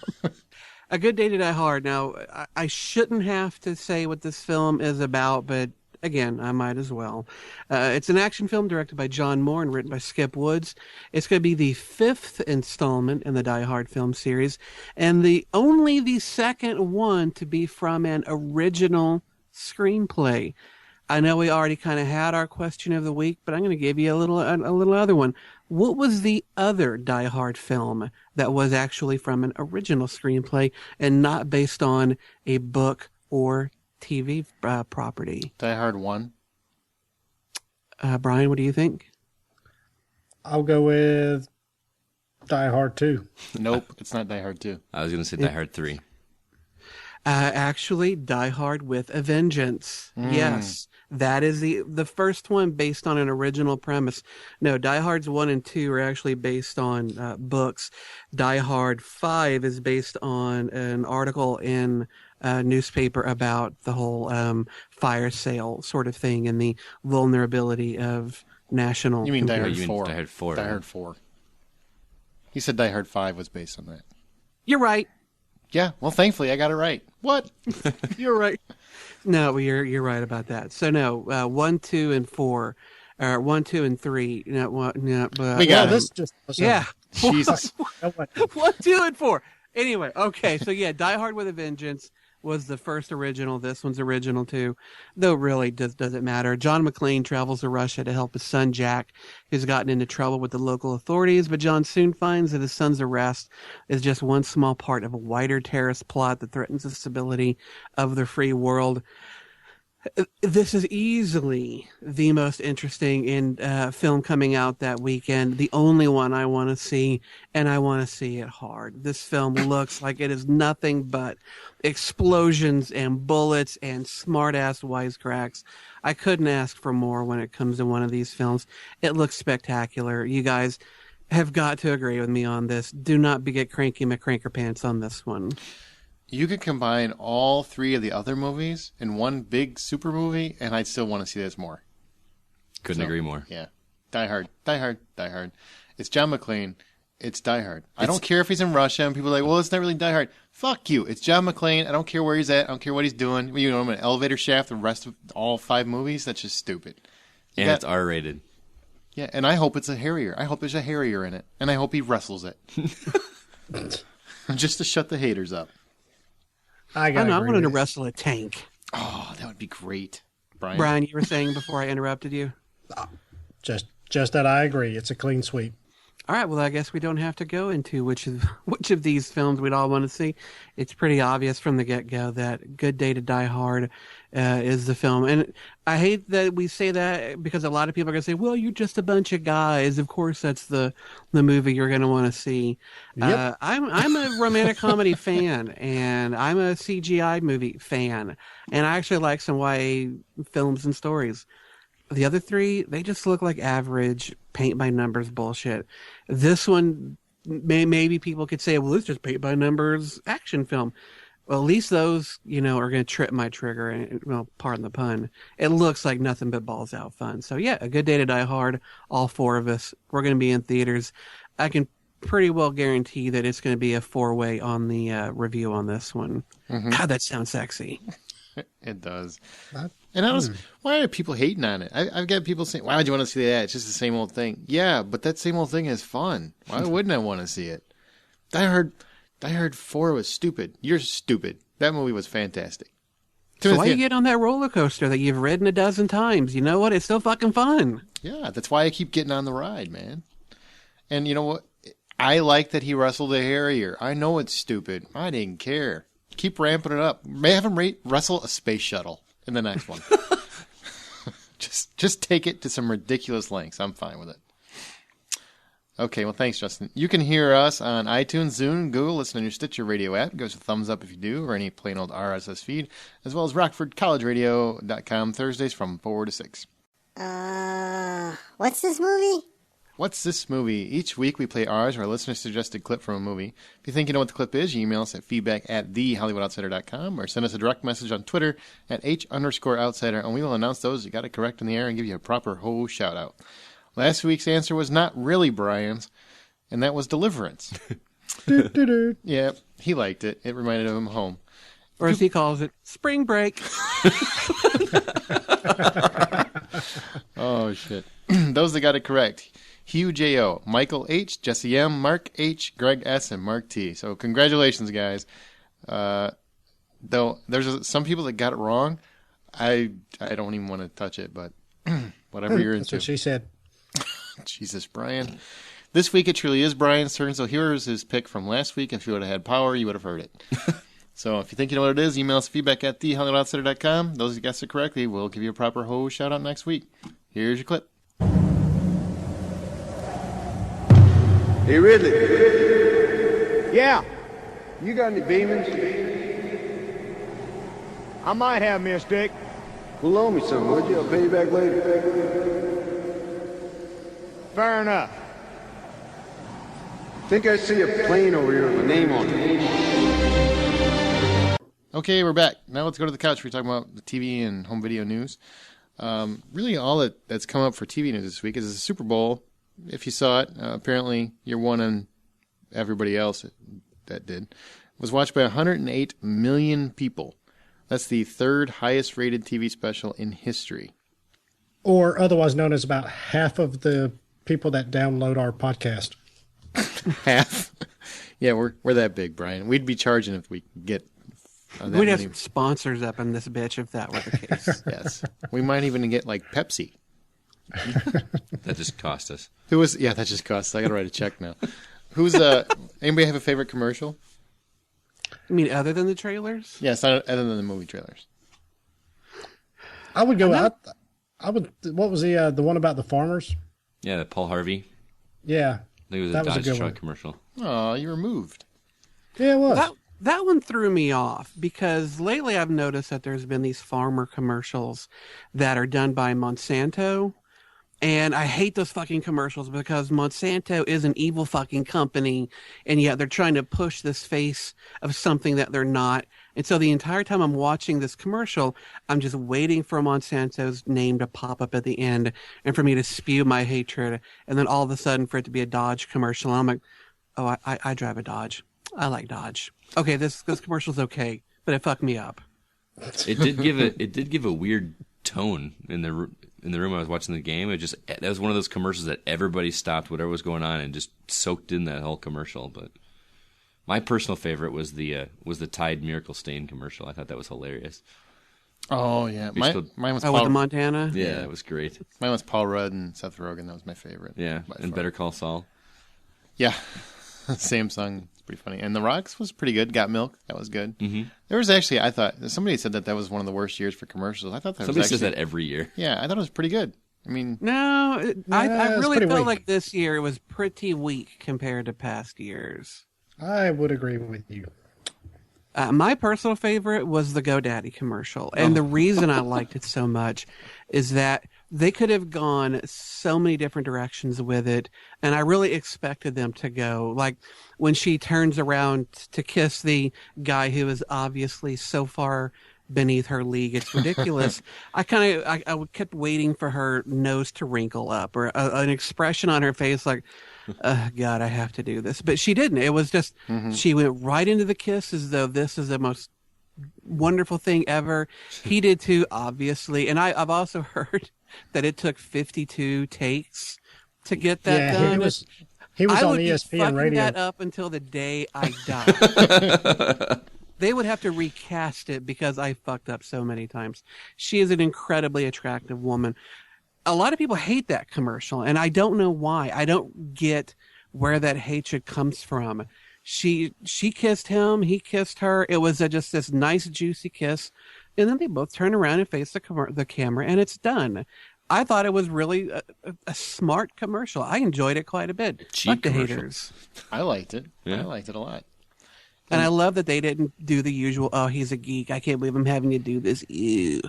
[SPEAKER 2] a good day to die hard. Now, I shouldn't have to say what this film is about, but again, I might as well. It's an action film directed by John Moore and written by Skip Woods. It's going to be the 5th installment in the Die Hard film series, and only the second one to be from an original screenplay. I know we already kind of had our question of the week, but I'm going to give you a little other one. What was the other Die Hard film that was actually from an original screenplay and not based on a book or TV property?
[SPEAKER 1] Die Hard 1.
[SPEAKER 2] Brian, what do you think?
[SPEAKER 4] I'll go with Die Hard 2.
[SPEAKER 1] Nope, it's not Die Hard 2.
[SPEAKER 3] I was going to say Die Hard 3.
[SPEAKER 2] Actually, Die Hard with a Vengeance. Yes, that is the first one based on an original premise. No, Die Hards 1 and 2 are actually based on books. Die Hard 5 is based on an article in a newspaper about the whole fire sale sort of thing and the vulnerability of national...
[SPEAKER 1] You mean Die Hard
[SPEAKER 3] You mean
[SPEAKER 1] 4.
[SPEAKER 3] Die Hard 4,
[SPEAKER 1] Die
[SPEAKER 3] right?
[SPEAKER 1] Hard 4. He said Die Hard 5 was based on that.
[SPEAKER 2] You're right.
[SPEAKER 1] Yeah, well, thankfully I got it right. What?
[SPEAKER 2] You're right. No, you're right about that. So no, 1, 2, and 4, 1, 2, and 3. No,
[SPEAKER 1] We got it.
[SPEAKER 4] This just
[SPEAKER 2] yeah.
[SPEAKER 1] Jesus.
[SPEAKER 2] 1, 2, and 4. Anyway, okay, so yeah, Die Hard with a Vengeance was the first original. This one's original too, though really doesn't matter. John McClane travels to Russia to help his son Jack, who's gotten into trouble with the local authorities, but John soon finds that his son's arrest is just one small part of a wider terrorist plot that threatens the stability of the free world. This is easily the most interesting film coming out that weekend. The only one I want to see, and I want to see it hard. This film looks like it is nothing but explosions and bullets and smart-ass wisecracks. I couldn't ask for more when it comes to one of these films. It looks spectacular. You guys have got to agree with me on this. Do not get cranky McCranker pants on this one.
[SPEAKER 1] You could combine all three of the other movies in one big super movie, and I'd still want to see this more.
[SPEAKER 3] Couldn't agree more.
[SPEAKER 1] Yeah. Die Hard, Die Hard, Die Hard. It's John McClane. It's Die Hard. I don't care if he's in Russia and people are like, well, it's not really Die Hard. Fuck you. It's John McClane. I don't care where he's at. I don't care what he's doing. You know, I'm in an elevator shaft the rest of all 5 movies. That's just stupid.
[SPEAKER 3] And it's R-rated.
[SPEAKER 1] Yeah, and I hope it's a Harrier. I hope there's a Harrier in it. And I hope he wrestles it. Just to shut the haters up.
[SPEAKER 2] I wanted to wrestle a tank.
[SPEAKER 1] Oh, that would be great.
[SPEAKER 2] Brian, you were saying before I interrupted you?
[SPEAKER 4] Just that I agree. It's a clean sweep.
[SPEAKER 2] All right, well, I guess we don't have to go into which of these films we'd all want to see. It's pretty obvious from the get-go that Good Day to Die Hard is the film. And I hate that we say that because a lot of people are going to say, well, you're just a bunch of guys. Of course, that's the movie you're going to want to see.
[SPEAKER 4] Yep.
[SPEAKER 2] I'm a romantic comedy fan, and I'm a CGI movie fan. And I actually like some YA films and stories. The other three, they just look like average paint-by-numbers bullshit. This one, maybe people could say, well, it's just paint-by-numbers action film. Well, at least those, are going to trip my trigger, and, well, pardon the pun. It looks like nothing but balls-out fun. So, yeah, A Good Day to Die Hard, all 4 of us. We're going to be in theaters. I can pretty well guarantee that it's going to be a 4-way on the review on this one. Mm-hmm. God, that sounds sexy.
[SPEAKER 1] It does. And why are people hating on it? I've got people saying, why would you want to see that? It's just the same old thing. Yeah, but that same old thing is fun. Why wouldn't I want to see it? Die Hard 4 was stupid. You're stupid. That movie was fantastic.
[SPEAKER 2] So why you get on that roller coaster that you've ridden a dozen times? You know what? It's still fucking fun.
[SPEAKER 1] Yeah, that's why I keep getting on the ride, man. And you know what? I like that he wrestled a Harrier. I know it's stupid. I didn't care. Keep ramping it up. May have him wrestle a space shuttle in the next one. Just take it to some ridiculous lengths. I'm fine with it. Okay, well, thanks, Justin. You can hear us on iTunes, Zune, Google, listen on your Stitcher Radio app. Give us a thumbs up if you do, or any plain old RSS feed, as well as RockfordCollegeRadio.com, Thursdays from 4 to 6.
[SPEAKER 6] What's this movie?
[SPEAKER 1] What's this movie? Each week we play ours or a listener-suggested clip from a movie. If you think you know what the clip is, you email us at feedback@thehollywoodoutsider.com or send us a direct message on Twitter at @H_outsider, and we will announce those you got it correct in the air and give you a proper ho shout-out. Last week's answer was not really Brian's, and that was Deliverance. Yeah, he liked it. It reminded him of home.
[SPEAKER 2] Or as he calls it, spring break.
[SPEAKER 1] Oh, shit. Those that got it correct. Hugh J.O., Michael H., Jesse M., Mark H., Greg S., and Mark T. So congratulations, guys. Though there's some people that got it wrong. I don't even want to touch it, but whatever you're into.
[SPEAKER 4] That's what she said.
[SPEAKER 1] Jesus, Brian. This week it truly is Brian's turn, so here's his pick from last week. If you would have had power, you would have heard it. So if you think you know what it is, email us feedback at thehollywoodoutsider.com. Those who guessed it correctly, we'll give you a proper ho shout-out next week. Here's your clip.
[SPEAKER 6] Hey, Ridley. Yeah. You got any Beemans? I might have me a stick. Well, loan me some, would you? I'll pay you back later. Fair enough. Think I see a plane over here with a name on it.
[SPEAKER 1] Okay, we're back. Now let's go to the couch. We're talking about the TV and home video news. Really, all that's come up for TV news this week is the Super Bowl. If you saw it, apparently you're one on everybody else that did. It was watched by 108 million people. That's the third highest rated TV special in history.
[SPEAKER 4] Or otherwise known as about half of the people that download our podcast.
[SPEAKER 1] Half? Yeah, we're that big, Brian. We'd be charging if we could get that
[SPEAKER 2] We'd
[SPEAKER 1] many.
[SPEAKER 2] have sponsors up in this bitch if that were the case.
[SPEAKER 1] Yes. We might even get like Pepsi.
[SPEAKER 3] That just cost us.
[SPEAKER 1] That just cost. I got to write a check now. Anybody have a favorite commercial?
[SPEAKER 2] I mean, other than the trailers?
[SPEAKER 1] Yes, other than the movie trailers.
[SPEAKER 4] I would go out. I would. What was the one about the farmers?
[SPEAKER 3] Yeah, Paul Harvey.
[SPEAKER 4] Yeah,
[SPEAKER 3] I think it was
[SPEAKER 4] that
[SPEAKER 3] a
[SPEAKER 4] was a
[SPEAKER 3] Dodge
[SPEAKER 4] good
[SPEAKER 3] truck
[SPEAKER 4] one.
[SPEAKER 3] commercial.
[SPEAKER 1] Oh, you were moved.
[SPEAKER 4] Yeah, it was.
[SPEAKER 2] That one threw me off because lately I've noticed that there's been these farmer commercials that are done by Monsanto. And I hate those fucking commercials because Monsanto is an evil fucking company, and yet they're trying to push this face of something that they're not. And so the entire time I'm watching this commercial, I'm just waiting for Monsanto's name to pop up at the end and for me to spew my hatred. And then all of a sudden for it to be a Dodge commercial. And I'm like, oh, I drive a Dodge. I like Dodge. Okay, this commercial's okay, but it fucked me up.
[SPEAKER 3] It did give a weird tone in the room I was watching the game. That was one of those commercials that everybody stopped whatever was going on and just soaked in that whole commercial. But my personal favorite was the Tide Miracle Stain commercial. I thought that was hilarious.
[SPEAKER 1] Oh yeah, mine was
[SPEAKER 2] with
[SPEAKER 1] Paul.
[SPEAKER 2] the Montana.
[SPEAKER 3] Yeah, it was great.
[SPEAKER 1] Mine was Paul Rudd and Seth Rogen. That was my favorite.
[SPEAKER 3] Yeah, and Better Call Saul.
[SPEAKER 1] Yeah, same song. It's pretty funny. And The Rocks was pretty good. Got Milk. That was good.
[SPEAKER 3] Mm-hmm.
[SPEAKER 1] There was actually, I thought somebody said that was one of the worst years for commercials. I thought that
[SPEAKER 3] Somebody
[SPEAKER 1] was actually,
[SPEAKER 3] says that every year.
[SPEAKER 1] Yeah, I thought it was pretty good. I mean,
[SPEAKER 2] No, I
[SPEAKER 4] it's
[SPEAKER 2] really
[SPEAKER 4] pretty
[SPEAKER 2] felt
[SPEAKER 4] weak.
[SPEAKER 2] like this year it was pretty weak compared to past years.
[SPEAKER 4] I would agree with you.
[SPEAKER 2] My personal favorite was the GoDaddy commercial. And the reason I liked it so much is that they could have gone so many different directions with it. And I really expected them to go. Like when she turns around to kiss the guy who is obviously so far beneath her league, it's ridiculous. I kept waiting for her nose to wrinkle up or an expression on her face like, God, I have to do this. But she didn't. It was just, she went right into the kiss as though this is the most wonderful thing ever. He did too, obviously. And I've also heard that it took 52 takes to get that done.
[SPEAKER 4] He was
[SPEAKER 2] I
[SPEAKER 4] on
[SPEAKER 2] would be
[SPEAKER 4] ESPN
[SPEAKER 2] fucking
[SPEAKER 4] radio.
[SPEAKER 2] that up until the day I die. They would have to recast it because I fucked up so many times. She is an incredibly attractive woman. A lot of people hate that commercial, and I don't know why. I don't get where that hatred comes from. She kissed him, he kissed her. It was just this nice, juicy kiss, and then they both turn around and face the camera, and it's done. I thought it was really a smart commercial. I enjoyed it quite a bit.
[SPEAKER 3] Cheap
[SPEAKER 2] Fuck the
[SPEAKER 3] commercial.
[SPEAKER 2] haters.
[SPEAKER 1] I liked it.
[SPEAKER 3] Yeah.
[SPEAKER 1] I liked it a lot.
[SPEAKER 2] And I love that they didn't do the usual, oh, he's a geek. I can't believe I'm having to do this. Ew.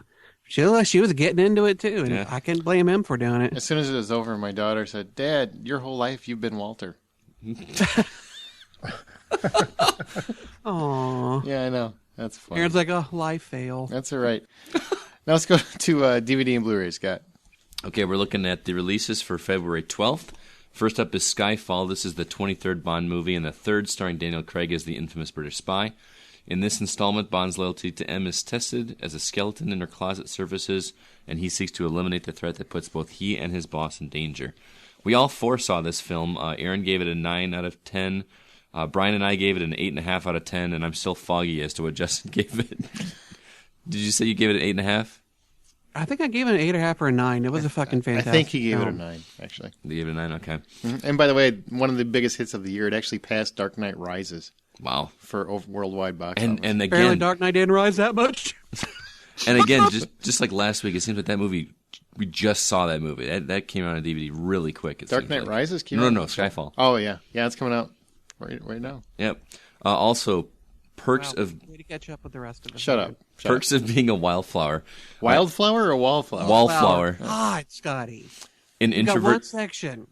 [SPEAKER 2] She was getting into it, too, and I can't blame him for doing it.
[SPEAKER 1] As soon as it was over, my daughter said, "Dad, your whole life you've been Walter."
[SPEAKER 2] Aww.
[SPEAKER 1] Yeah, I know. That's funny.
[SPEAKER 2] Aaron's like, oh, life fail.
[SPEAKER 1] That's all right. Now let's go to DVD and Blu-ray, Scott.
[SPEAKER 3] Okay, we're looking at the releases for February 12th. First up is Skyfall. This is the 23rd Bond movie and the third starring Daniel Craig as the infamous British spy. In this installment, Bond's loyalty to M is tested as a skeleton in her closet surfaces, and he seeks to eliminate the threat that puts both he and his boss in danger. We all four saw this film. Aaron gave it a 9 out of 10. Brian and I gave it an 8.5 out of 10, and I'm still foggy as to what Justin gave it. Did you say you gave it an 8.5?
[SPEAKER 2] I think I gave it an 8.5 or a 9. It was a fucking fantastic
[SPEAKER 1] I think he gave it a
[SPEAKER 2] film.
[SPEAKER 1] 9, actually.
[SPEAKER 3] You gave it a 9? Okay.
[SPEAKER 1] And by the way, one of the biggest hits of the year, it actually passed Dark Knight Rises
[SPEAKER 3] Wow.
[SPEAKER 1] for worldwide box
[SPEAKER 3] And
[SPEAKER 1] office.
[SPEAKER 3] and
[SPEAKER 2] Apparently
[SPEAKER 3] again,
[SPEAKER 2] Dark Knight didn't rise that much.
[SPEAKER 3] and again, just like last week, it seems like that movie we just saw that movie. That came out on DVD really quick.
[SPEAKER 1] Dark Knight Rises came
[SPEAKER 3] out?
[SPEAKER 1] out?
[SPEAKER 3] No, Skyfall.
[SPEAKER 1] Oh, yeah. Yeah, it's coming out right now.
[SPEAKER 3] Yep. Also, perks of...
[SPEAKER 2] Way to catch up with the rest of us.
[SPEAKER 1] Shut up.
[SPEAKER 3] Perks of being a wildflower.
[SPEAKER 1] Wildflower or wallflower?
[SPEAKER 3] Wallflower.
[SPEAKER 2] God, Scotty.
[SPEAKER 3] An
[SPEAKER 2] You got
[SPEAKER 3] introvert...
[SPEAKER 2] one section.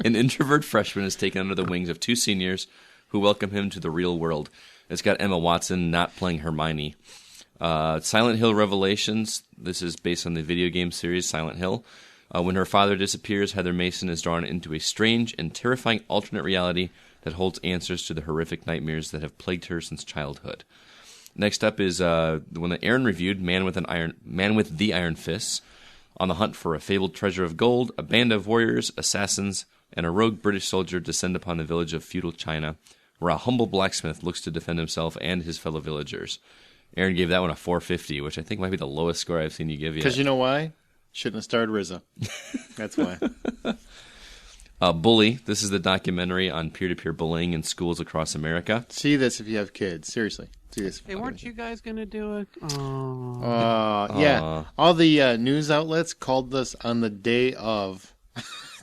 [SPEAKER 3] An introvert freshman is taken under the wings of two seniors who welcome him to the real world. It's got Emma Watson not playing Hermione. Silent Hill Revelations. This is based on the video game series Silent Hill. When her father disappears, Heather Mason is drawn into a strange and terrifying alternate reality that holds answers to the horrific nightmares that have plagued her since childhood. Next up is the one that Aaron reviewed, Man with the Iron Fists. On the hunt for a fabled treasure of gold, a band of warriors, assassins, and a rogue British soldier descend upon the village of feudal China, where a humble blacksmith looks to defend himself and his fellow villagers. Aaron gave that one a 450, which I think might be the lowest score I've seen you give yet.
[SPEAKER 1] Because you know why? Shouldn't have starred RZA. That's why.
[SPEAKER 3] Bully. This is the documentary on peer-to-peer bullying in schools across America.
[SPEAKER 1] See this if you have kids. Seriously. See this.
[SPEAKER 2] Hey, weren't you guys going to do it? Oh.
[SPEAKER 1] Yeah. All the news outlets called this on the day of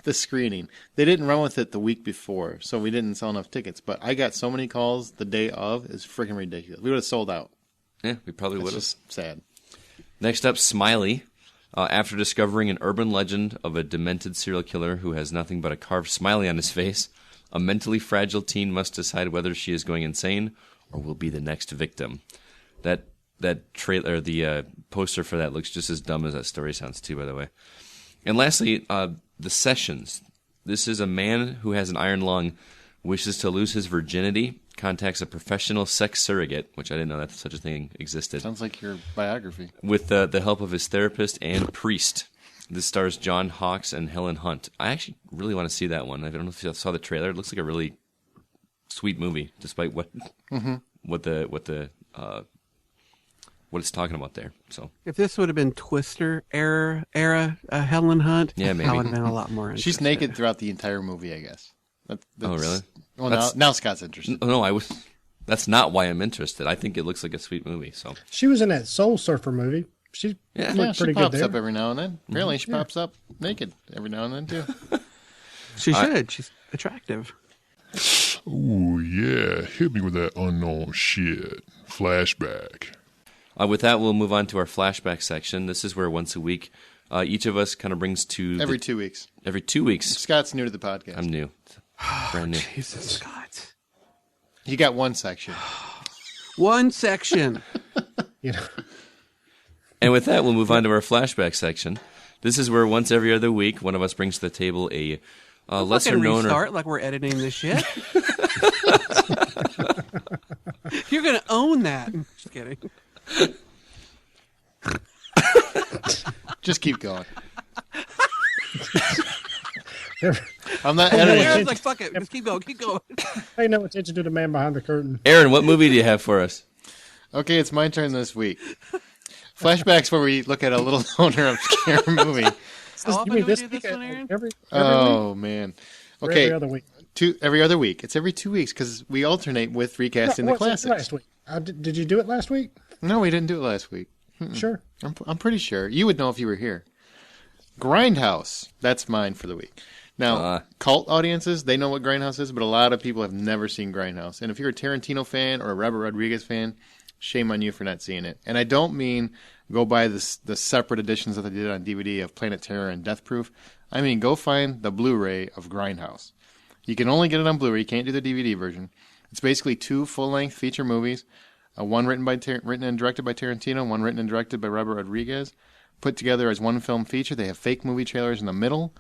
[SPEAKER 1] the screening. They didn't run with it the week before, so we didn't sell enough tickets. But I got so many calls the day of. It's freaking ridiculous. We would have sold out.
[SPEAKER 3] Yeah, we probably would have.
[SPEAKER 1] It's just sad.
[SPEAKER 3] Next up, Smiley. After discovering an urban legend of a demented serial killer who has nothing but a carved smiley on his face, a mentally fragile teen must decide whether she is going insane or will be the next victim. That trailer, the poster for that looks just as dumb as that story sounds too, by the way. And lastly, The Sessions. This is a man who has an iron lung, wishes to lose his virginity, contacts a professional sex surrogate, which I didn't know that such a thing existed.
[SPEAKER 1] Sounds like your biography.
[SPEAKER 3] With the help of his therapist and priest. This stars John Hawkes and Helen Hunt. I actually really want to see that one. I don't know if you saw the trailer. It looks like a really sweet movie, despite what it's talking about there. So
[SPEAKER 2] if this would have been Twister era Helen Hunt,
[SPEAKER 3] yeah, maybe.
[SPEAKER 2] I would have been a lot more interested.
[SPEAKER 1] She's naked throughout the entire movie, I guess.
[SPEAKER 3] Oh, really?
[SPEAKER 1] Well, now Scott's interested.
[SPEAKER 3] No, that's not why I'm interested. I think it looks like a sweet movie. So
[SPEAKER 4] She was in that Soul Surfer movie. She looked pretty
[SPEAKER 1] she pops
[SPEAKER 4] good there.
[SPEAKER 1] up every now and then. Really, she pops up naked every now and then, too.
[SPEAKER 2] She should. She's attractive.
[SPEAKER 5] Ooh, yeah. Hit me with that unknown shit. Flashback.
[SPEAKER 3] With that, we'll move on to our flashback section. This is where once a week, each of us kind of brings to...
[SPEAKER 1] Every 2 weeks.
[SPEAKER 3] Every 2 weeks.
[SPEAKER 1] Scott's new to the podcast.
[SPEAKER 3] I'm new. Brand new.
[SPEAKER 2] Jesus, Scott.
[SPEAKER 1] You got one section.
[SPEAKER 2] One section.
[SPEAKER 4] You know,
[SPEAKER 3] And with that, we'll move on to our flashback section. This is where once every other week, one of us brings to the table a lesser known...
[SPEAKER 2] Restart like we're editing this shit. You're going to own that. Just kidding.
[SPEAKER 1] Just keep going. I'm not editing.
[SPEAKER 2] Aaron's like, fuck it. Just keep going. Keep going.
[SPEAKER 4] pay no attention to the man behind the curtain.
[SPEAKER 3] Aaron, what movie do you have for us?
[SPEAKER 1] Okay, it's my turn this week. Flashbacks where we look at a little known obscure movie.
[SPEAKER 2] How often do we do this
[SPEAKER 4] week?
[SPEAKER 2] one, Aaron?
[SPEAKER 4] Every
[SPEAKER 1] Oh,
[SPEAKER 4] week?
[SPEAKER 1] man.
[SPEAKER 4] Or
[SPEAKER 1] Okay,
[SPEAKER 4] every other week.
[SPEAKER 1] every other week. It's every 2 weeks because we alternate with recasting the
[SPEAKER 4] What's it
[SPEAKER 1] classics.
[SPEAKER 4] last week? Did you do it last week?
[SPEAKER 1] No, we didn't do it last week.
[SPEAKER 4] Sure.
[SPEAKER 1] I'm pretty sure. You would know if you were here. Grindhouse. That's mine for the week. Now, cult audiences, they know what Grindhouse is, but a lot of people have never seen Grindhouse. And if you're a Tarantino fan or a Robert Rodriguez fan, shame on you for not seeing it. And I don't mean go buy the separate editions that they did on DVD of Planet Terror and Death Proof. I mean, go find the Blu-ray of Grindhouse. You can only get it on Blu-ray. You can't do the DVD version. It's basically 2 full-length feature movies, one written and directed by Tarantino, one written and directed by Robert Rodriguez, put together as one film feature. They have fake movie trailers in the middle.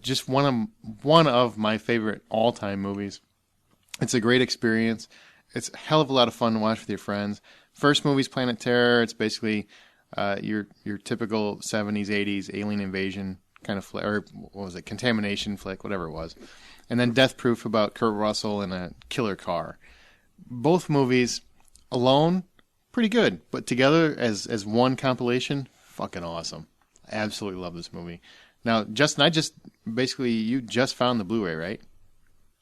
[SPEAKER 1] Just one of my favorite all-time movies. It's a great experience. It's a hell of a lot of fun to watch with your friends. First movie's Planet Terror. It's basically your typical 70s, 80s alien invasion kind of flick, or what was it, contamination flick, whatever it was. And then Death Proof about Kurt Russell in a killer car. Both movies alone, pretty good, but together as one compilation, fucking awesome. I absolutely love this movie. Now, Justin, you just found the Blu-ray, right?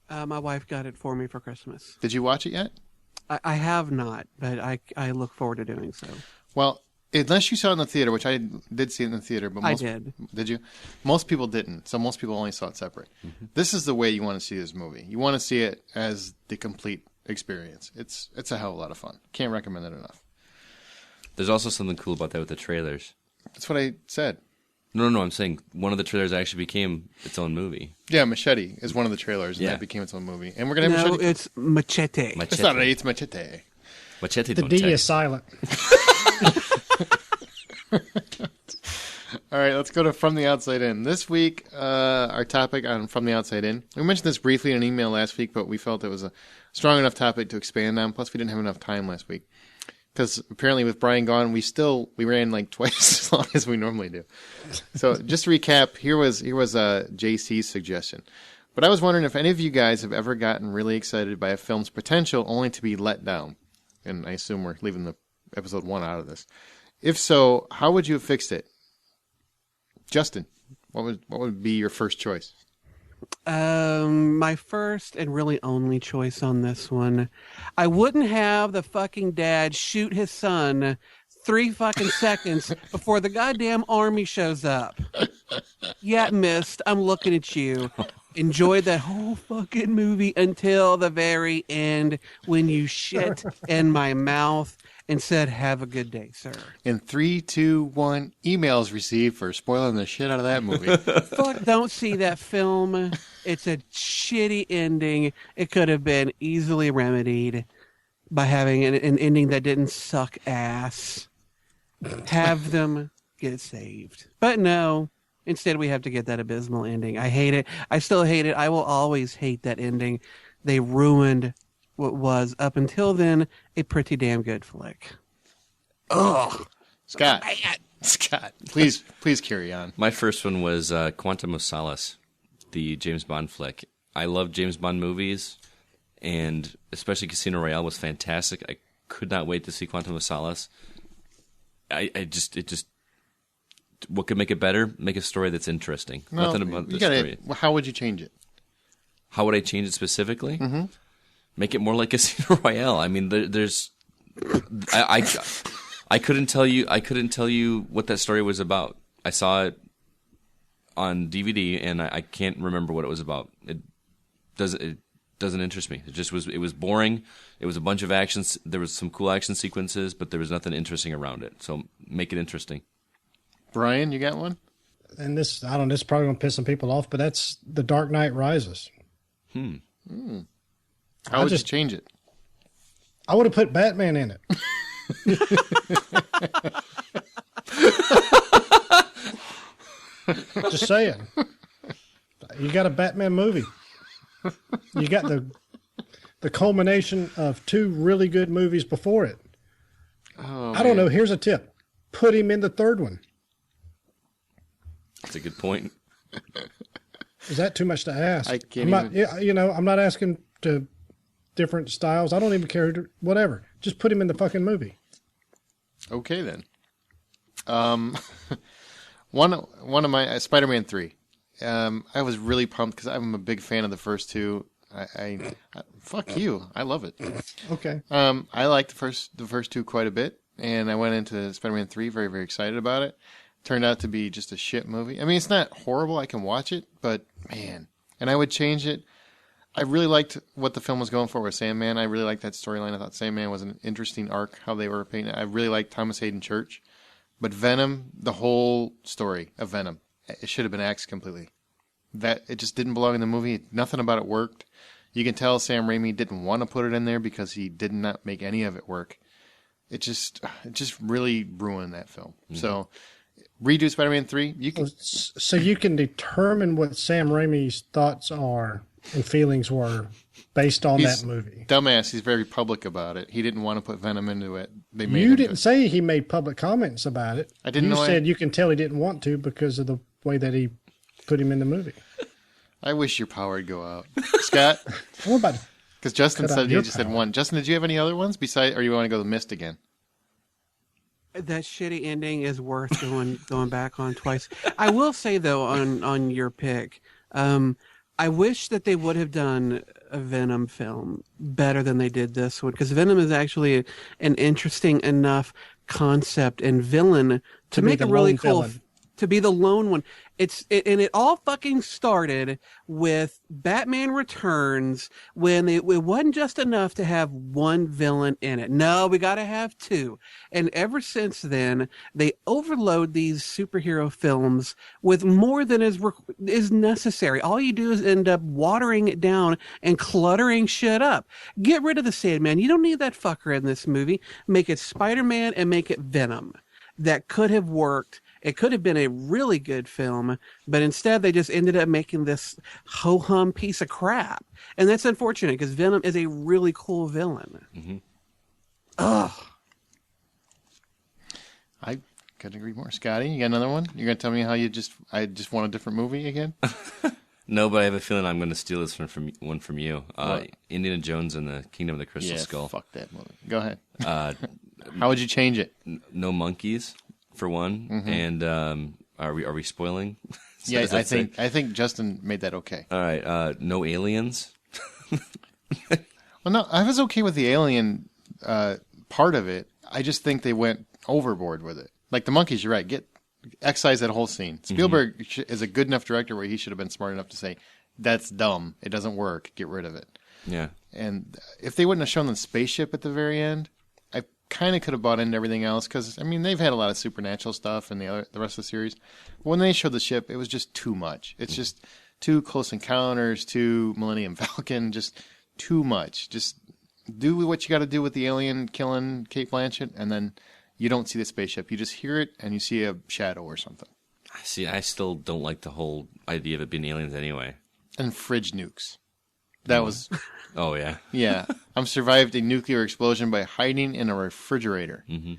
[SPEAKER 2] My wife got it for me for Christmas.
[SPEAKER 1] Did you watch it yet?
[SPEAKER 2] I have not, but I look forward to doing so.
[SPEAKER 1] Well, Unless you saw it in the theater, which I did see it in the theater, but
[SPEAKER 2] I did.
[SPEAKER 1] Did you? Most people didn't, so most people only saw it separate. Mm-hmm. This is the way you want to see this movie. You want to see it as the complete experience. It's a hell of a lot of fun. Can't recommend it enough.
[SPEAKER 3] There's also something cool about that with the trailers.
[SPEAKER 1] That's what I said.
[SPEAKER 3] No, I'm saying one of the trailers actually became its own movie.
[SPEAKER 1] Yeah, Machete is one of the trailers, and that became its own movie. And we're gonna have Machete.
[SPEAKER 2] It's Machete.
[SPEAKER 1] It's not it's Machete.
[SPEAKER 3] Machete.
[SPEAKER 4] The D is silent.
[SPEAKER 1] All right, let's go to From the Outside In. This week, our topic on From the Outside In. We mentioned this briefly in an email last week, but we felt it was a strong enough topic to expand on. Plus, we didn't have enough time last week. Because apparently with Brian gone, we ran like twice as long as we normally do. So just to recap, here was JC's suggestion. But I was wondering if any of you guys have ever gotten really excited by a film's potential only to be let down. And I assume we're leaving the episode 1 out of this. If so, how would you have fixed it? Justin, what would be your first choice?
[SPEAKER 2] My first and really only choice on this one, I wouldn't have the fucking dad shoot his son 3 fucking seconds before the goddamn army shows up. Yeah, missed. I'm looking at you. Enjoyed that whole fucking movie until the very end when you shit in my mouth and said, "Have a good day, sir."
[SPEAKER 1] In 3, 2, 1, emails received for spoiling the shit out of that movie.
[SPEAKER 2] Fuck, don't see that film. It's a shitty ending. It could have been easily remedied by having an ending that didn't suck ass. Have them get saved. But no, instead we have to get that abysmal ending. I hate it. I still hate it. I will always hate that ending. They ruined what was, up until then, a pretty damn good flick.
[SPEAKER 1] Ugh. Scott, please carry on.
[SPEAKER 3] My first one was Quantum of Solace, the James Bond flick. I love James Bond movies, and especially Casino Royale was fantastic. I could not wait to see Quantum of Solace. It just what could make it better? Make a story that's interesting.
[SPEAKER 1] No,
[SPEAKER 3] Nothing about the story.
[SPEAKER 1] How would you change it?
[SPEAKER 3] How would I change it specifically?
[SPEAKER 1] Mm-hmm.
[SPEAKER 3] Make it more like Casino Royale. I mean, there's, I couldn't tell you. I couldn't tell you what that story was about. I saw it on DVD, and I can't remember what it was about. It doesn't interest me. It was boring. It was a bunch of actions. There was some cool action sequences, but there was nothing interesting around it. So make it interesting.
[SPEAKER 1] Brian, you got one?
[SPEAKER 4] And this, I don't know, this is probably going to piss some people off, but that's The Dark Knight Rises.
[SPEAKER 1] How would you change it?
[SPEAKER 4] I would have put Batman in it. Just saying. You got a Batman movie. You got the culmination of 2 really good movies before it.
[SPEAKER 1] Oh,
[SPEAKER 4] I don't know. Here's a tip. Put him in the 3rd one.
[SPEAKER 3] That's a good point.
[SPEAKER 4] Is that too much to ask?
[SPEAKER 1] I can't
[SPEAKER 4] I'm not asking to different styles. I don't even care. Whatever. Just put him in the fucking movie.
[SPEAKER 1] Okay, then. One of my Spider-Man 3. I was really pumped because I'm a big fan of the first 2. I fuck you. I love it.
[SPEAKER 4] Okay.
[SPEAKER 1] I liked the first 2 quite a bit, and I went into Spider-Man 3 very, very excited about it. Turned out to be just a shit movie. I mean, it's not horrible. I can watch it, but man, and I would change it. I really liked what the film was going for with Sandman. I really liked that storyline. I thought Sandman was an interesting arc, how they were painting. I really liked Thomas Hayden Church, but Venom, the whole story of Venom, it should have been axed completely. That it just didn't belong in the movie. Nothing about it worked. You can tell Sam Raimi didn't want to put it in there because he did not make any of it work. It just really ruined that film. Mm-hmm. So. Redo Spider-Man 3.
[SPEAKER 4] So you can determine what Sam Raimi's thoughts are and feelings were based on that movie.
[SPEAKER 1] Dumbass. He's very public about it. He didn't want to put Venom into it.
[SPEAKER 4] You didn't say he made public comments about it.
[SPEAKER 1] I didn't know.
[SPEAKER 4] You said you can tell he didn't want to because of the way that he put him in the movie.
[SPEAKER 1] I wish your power would go out, Scott.
[SPEAKER 4] What about?
[SPEAKER 1] Because Justin said you just said one. Justin, did you have any other ones besides, or you want to go to Mist again?
[SPEAKER 2] That shitty ending is worth going back on twice. I will say though, on your pick, I wish that they would have done a Venom film better than they did this one, because Venom is actually an interesting enough concept and villain to make
[SPEAKER 4] the
[SPEAKER 2] a really
[SPEAKER 4] lone
[SPEAKER 2] cool
[SPEAKER 4] villain.
[SPEAKER 2] to be the lone one. And it all fucking started with Batman Returns when it wasn't just enough to have one villain in it. No, we got to have two. And ever since then, they overload these superhero films with more than is necessary. All you do is end up watering it down and cluttering shit up. Get rid of the Sandman. You don't need that fucker in this movie. Make it Spider-Man and make it Venom. That could have worked. It could have been a really good film, but instead they just ended up making this ho-hum piece of crap. And that's unfortunate because Venom is a really cool villain.
[SPEAKER 3] Mm-hmm.
[SPEAKER 2] Ugh.
[SPEAKER 1] I couldn't agree more. Scotty, you got another one? You're going to tell me how I just want a different movie again?
[SPEAKER 3] No, but I have a feeling I'm going to steal this one from you. Indiana Jones and the Kingdom of the Crystal Skull.
[SPEAKER 1] Fuck that movie. Go ahead. How would you change it?
[SPEAKER 3] No monkeys, for one, and are we spoiling?
[SPEAKER 1] Yeah, I think Justin made that okay.
[SPEAKER 3] All right, no aliens.
[SPEAKER 1] Well, no, I was okay with the alien part of it. I just think they went overboard with it. Like the monkeys, you're right. Excise that whole scene. Spielberg is a good enough director where he should have been smart enough to say, "That's dumb. It doesn't work. Get rid of it."
[SPEAKER 3] Yeah.
[SPEAKER 1] And if they wouldn't have shown the spaceship at the very end, I kind of could have bought into everything else because they've had a lot of supernatural stuff in the rest of the series. But when they showed the ship, it was just too much. It's just too Close Encounters, too Millennium Falcon, just too much. Just do what you got to do with the alien killing Kate Blanchett, and then you don't see the spaceship. You just hear it and you see a shadow or something.
[SPEAKER 3] See, I still don't like the whole idea of it being aliens anyway.
[SPEAKER 1] And fridge nukes. That was...
[SPEAKER 3] Oh, yeah.
[SPEAKER 1] Yeah. I'm survived a nuclear explosion by hiding in a refrigerator.
[SPEAKER 3] Mm-hmm.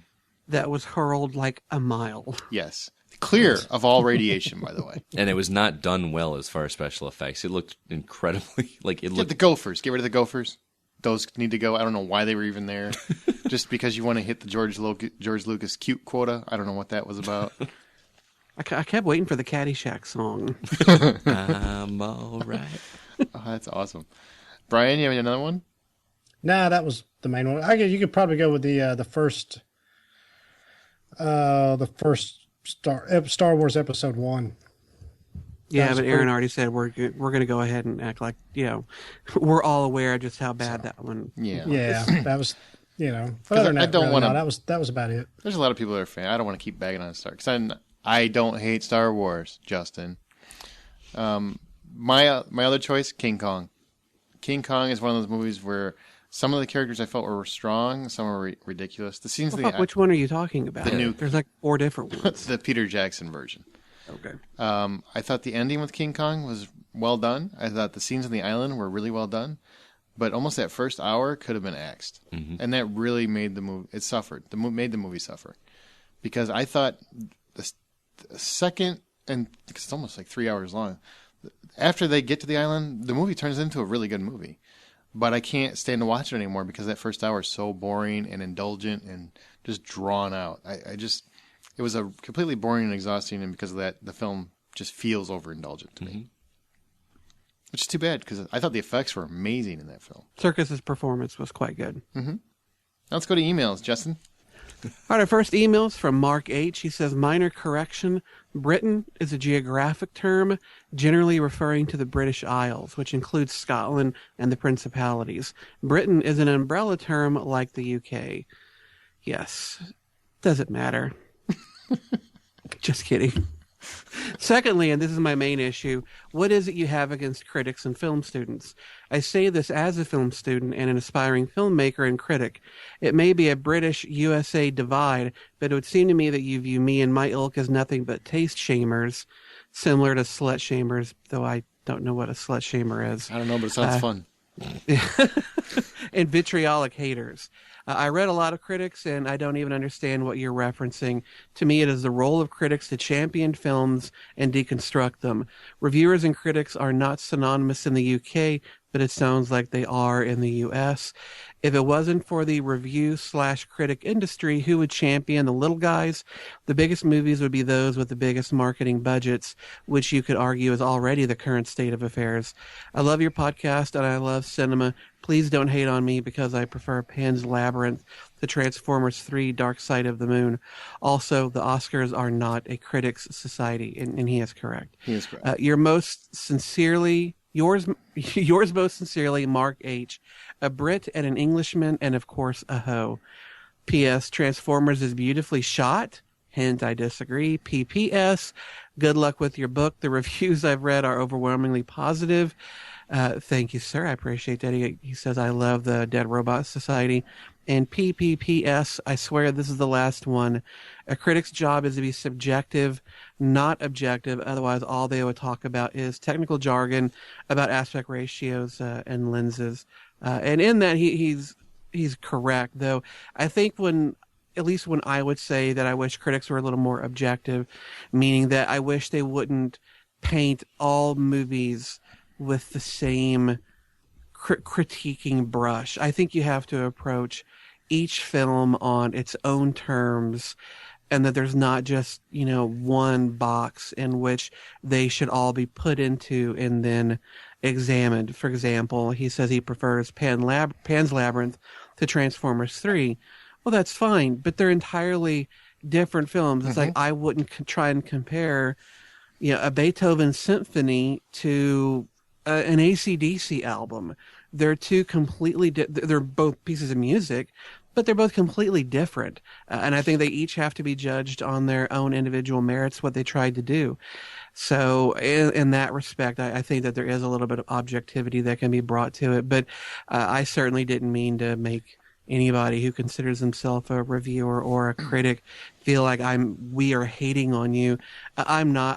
[SPEAKER 2] That was hurled like a mile.
[SPEAKER 1] Yes. Clear of all radiation, by the way.
[SPEAKER 3] And it was not done well as far as special effects. It looked incredibly...
[SPEAKER 1] Get the gophers. Get rid of the gophers. Those need to go. I don't know why they were even there. Just because you want to hit the George Lucas cute quota. I don't know what that was about.
[SPEAKER 2] I kept waiting for the Caddyshack song.
[SPEAKER 3] I'm all right.
[SPEAKER 1] Oh, that's awesome. Brian, you have another one?
[SPEAKER 4] Nah, that was the main one. You could probably go with the first Star Wars Episode 1.
[SPEAKER 2] Yeah, but Aaron already said we're going to go ahead and act like, we're all aware of just how bad that one.
[SPEAKER 4] Yeah, that was, But other than that, that was about it.
[SPEAKER 1] There's a lot of people that are fan. I don't want to keep bagging on Star because I don't hate Star Wars, Justin. My other choice, King Kong. King Kong is one of those movies where some of the characters I felt were strong, some were ridiculous. The scenes.
[SPEAKER 2] Which one are you talking about? There's like 4 different ones.
[SPEAKER 1] The Peter Jackson version.
[SPEAKER 2] Okay.
[SPEAKER 1] I thought the ending with King Kong was well done. I thought the scenes on the island were really well done, but almost that first hour could have been axed, and that really made the movie. It suffered. Made the movie suffer because I thought the second, and because it's almost like 3 hours long. After they get to the island, the movie turns into a really good movie. But I can't stand to watch it anymore because that first hour is so boring and indulgent and just drawn out. It was a completely boring and exhausting, and because of that, the film just feels overindulgent to me. Which is too bad because I thought the effects were amazing in that film.
[SPEAKER 2] Circus's performance was quite good.
[SPEAKER 1] Mm-hmm. Now let's go to emails, Justin.
[SPEAKER 2] All right, our first email's from Mark H. He says, minor correction, Britain is a geographic term generally referring to the British Isles, which includes Scotland and the Principalities. Britain is an umbrella term like the UK. Yes, doesn't matter. Just kidding. Secondly, and this is my main issue, what is it you have against critics and film students? I say this as a film student and an aspiring filmmaker and critic. It may be a British-USA divide, but it would seem to me that you view me and my ilk as nothing but taste shamers, similar to slut shamers, though I don't know what a slut shamer is.
[SPEAKER 1] I don't know, but it sounds fun.
[SPEAKER 2] And vitriolic haters. I read a lot of critics, and I don't even understand what you're referencing. To me, it is the role of critics to champion films and deconstruct them. Reviewers and critics are not synonymous in the UK, but it sounds like they are in the US. If it wasn't for the review/critic industry, who would champion the little guys? The biggest movies would be those with the biggest marketing budgets, which you could argue is already the current state of affairs. I love your podcast, and I love cinema Please don't hate on me because I prefer Pan's Labyrinth to Transformers 3 Dark Side of the Moon. Also, the Oscars are not a critics' society, and he is correct.
[SPEAKER 1] He is correct.
[SPEAKER 2] Yours most sincerely, Mark H., a Brit and an Englishman, and of course, a hoe. P.S. Transformers is beautifully shot. Hint, I disagree. P.P.S. Good luck with your book. The reviews I've read are overwhelmingly positive. Thank you, sir. I appreciate that. He says, I love the Dead Robot Society. And PPPS, I swear this is the last one. A critic's job is to be subjective, not objective. Otherwise, all they would talk about is technical jargon about aspect ratios and lenses. And in that, he's correct, though. I think at least when I would say that I wish critics were a little more objective, meaning that I wish they wouldn't paint all movies with the same critiquing brush. I think you have to approach each film on its own terms, and that there's not just, one box in which they should all be put into and then examined. For example, he says he prefers Pan's Labyrinth to Transformers 3. Well, that's fine, but they're entirely different films. It's like I wouldn't try and compare a Beethoven symphony to an AC/DC album. They're two completely they're both pieces of music, but they're both completely different. And I think they each have to be judged on their own individual merits, what they tried to do. So in that respect, I think that there is a little bit of objectivity that can be brought to it. But I certainly didn't mean to make anybody who considers himself a reviewer or a critic feel like we are hating on you. I'm not.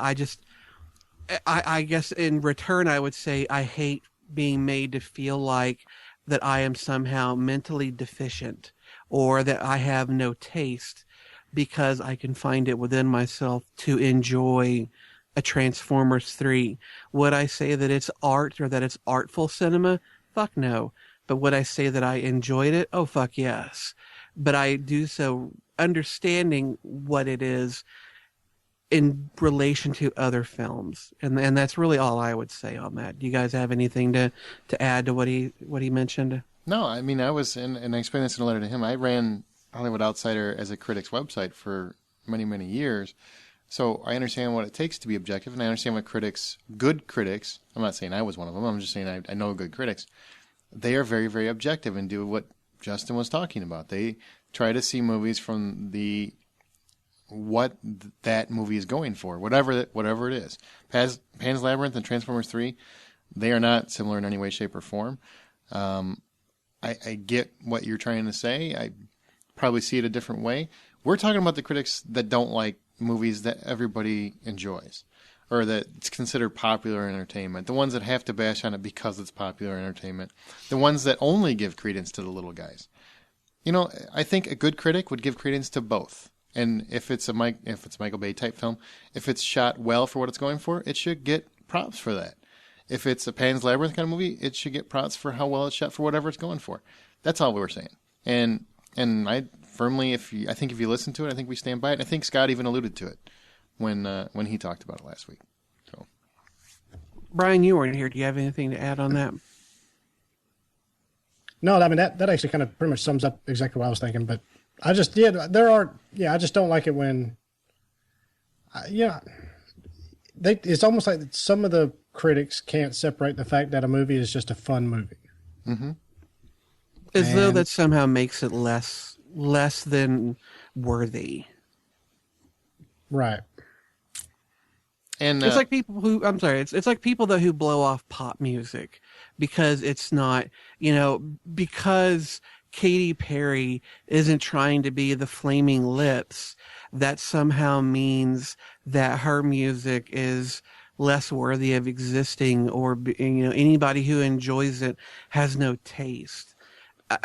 [SPEAKER 2] I guess in return, I would say I hate being made to feel like that I am somehow mentally deficient or that I have no taste because I can find it within myself to enjoy a Transformers 3. Would I say that it's art or that it's artful cinema? Fuck no. But would I say that I enjoyed it? Oh, fuck yes. But I do so understanding what it is in relation to other films. And that's really all I would say on that. Do you guys have anything to add to what he mentioned?
[SPEAKER 1] No, I mean, I was, and I explained this in a letter to him, I ran Hollywood Outsider as a critic's website for many, many years. So I understand what it takes to be objective, and I understand what good critics, I'm not saying I was one of them, I'm just saying I know good critics, they are very, very objective and do what Justin was talking about. They try to see movies from what that movie is going for, whatever it is. Pan's Labyrinth and Transformers 3, they are not similar in any way, shape, or form. I get what you're trying to say. I probably see it a different way. We're talking about the critics that don't like movies that everybody enjoys or that it's considered popular entertainment, the ones that have to bash on it because it's popular entertainment, the ones that only give credence to the little guys. I think a good critic would give credence to both. And if it's Michael Bay type film, if it's shot well for what it's going for, it should get props for that. If it's a Pan's Labyrinth kind of movie, it should get props for how well it's shot for whatever it's going for. That's all we were saying. And I firmly, I think if you listen to it, I think we stand by it. I think Scott even alluded to it when he talked about it last week. So,
[SPEAKER 2] Brian, you weren't here. Do you have anything to add on that?
[SPEAKER 4] No, I mean that actually kind of pretty much sums up exactly what I was thinking. But I just I just don't like it when it's almost like some of the critics can't separate the fact that a movie is just a fun movie.
[SPEAKER 1] Mm-hmm.
[SPEAKER 2] As though that somehow makes it less than worthy.
[SPEAKER 4] Right.
[SPEAKER 1] And
[SPEAKER 2] it's like people who it's like people who blow off pop music because it's not, because Katy Perry isn't trying to be the Flaming Lips, that somehow means that her music is less worthy of existing, or anybody who enjoys it has no taste.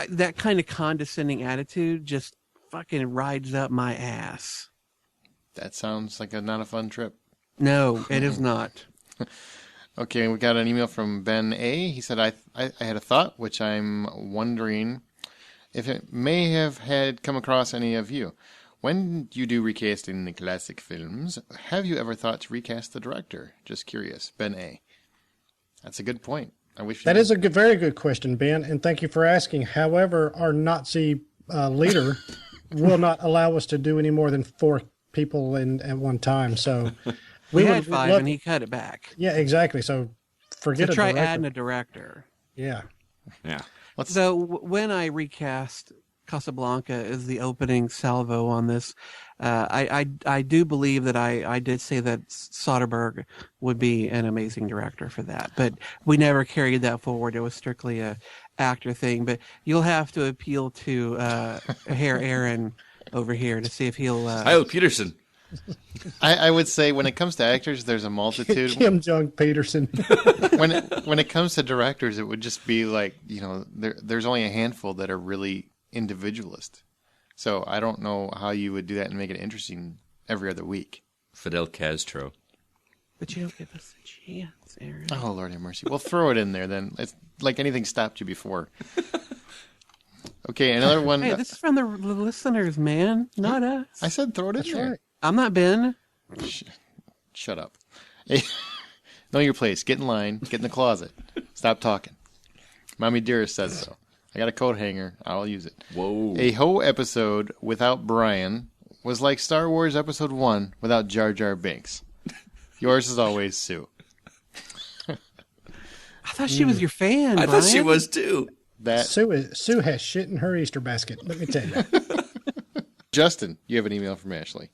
[SPEAKER 2] That kind of condescending attitude just fucking rides up my ass.
[SPEAKER 1] That sounds like not a fun trip.
[SPEAKER 2] No, it is not.
[SPEAKER 1] Okay, we got an email from Ben A. He said, I had a thought, which I'm wondering if it may have had come across any of you. When you do recasting the classic films, have you ever thought to recast the director? Just curious. Ben A. That's a good point. I wish
[SPEAKER 4] That is a very good question, Ben, and thank you for asking. However, our Nazi leader will not allow us to do any more than 4 people at one time. So
[SPEAKER 2] We had 5 and he cut it back.
[SPEAKER 4] Yeah, exactly. So forget
[SPEAKER 2] So try
[SPEAKER 4] a director.
[SPEAKER 2] adding a director.
[SPEAKER 4] Yeah.
[SPEAKER 3] Yeah.
[SPEAKER 2] So when I recast Casablanca as the opening salvo on this, I do believe that I did say that Soderbergh would be an amazing director for that, but we never carried that forward. It was strictly a actor thing. But you'll have to appeal to Herr Aaron over here to see if he'll.
[SPEAKER 3] Kyle Peterson.
[SPEAKER 1] I would say when it comes to actors, there's a multitude.
[SPEAKER 4] Kim Jong Peterson.
[SPEAKER 1] when it comes to directors, it would just be like, there's only a handful that are really individualist. So I don't know how you would do that and make it interesting every other week.
[SPEAKER 3] Fidel Castro.
[SPEAKER 2] But you don't give us a chance, Aaron.
[SPEAKER 1] Oh, Lord have mercy. Well, throw it in there then. It's like anything stopped you before. Okay, another one.
[SPEAKER 2] Hey, this is from the listeners, man, not us.
[SPEAKER 1] I said throw it in there.
[SPEAKER 4] Right.
[SPEAKER 2] I'm not Ben.
[SPEAKER 1] Shut up. Know your place. Get in line. Get in the closet. Stop talking. Mommy Dearest says so. I got a coat hanger. I'll use it.
[SPEAKER 3] Whoa.
[SPEAKER 1] A Ho episode without Brian was like Star Wars Episode 1 without Jar Jar Binks. Yours is always, Sue.
[SPEAKER 2] I thought she was your fan,
[SPEAKER 3] I thought she
[SPEAKER 2] Brian.
[SPEAKER 3] was too.
[SPEAKER 4] Sue has shit in her Easter basket. Let me tell you.
[SPEAKER 1] Justin, you have an email from Ashley.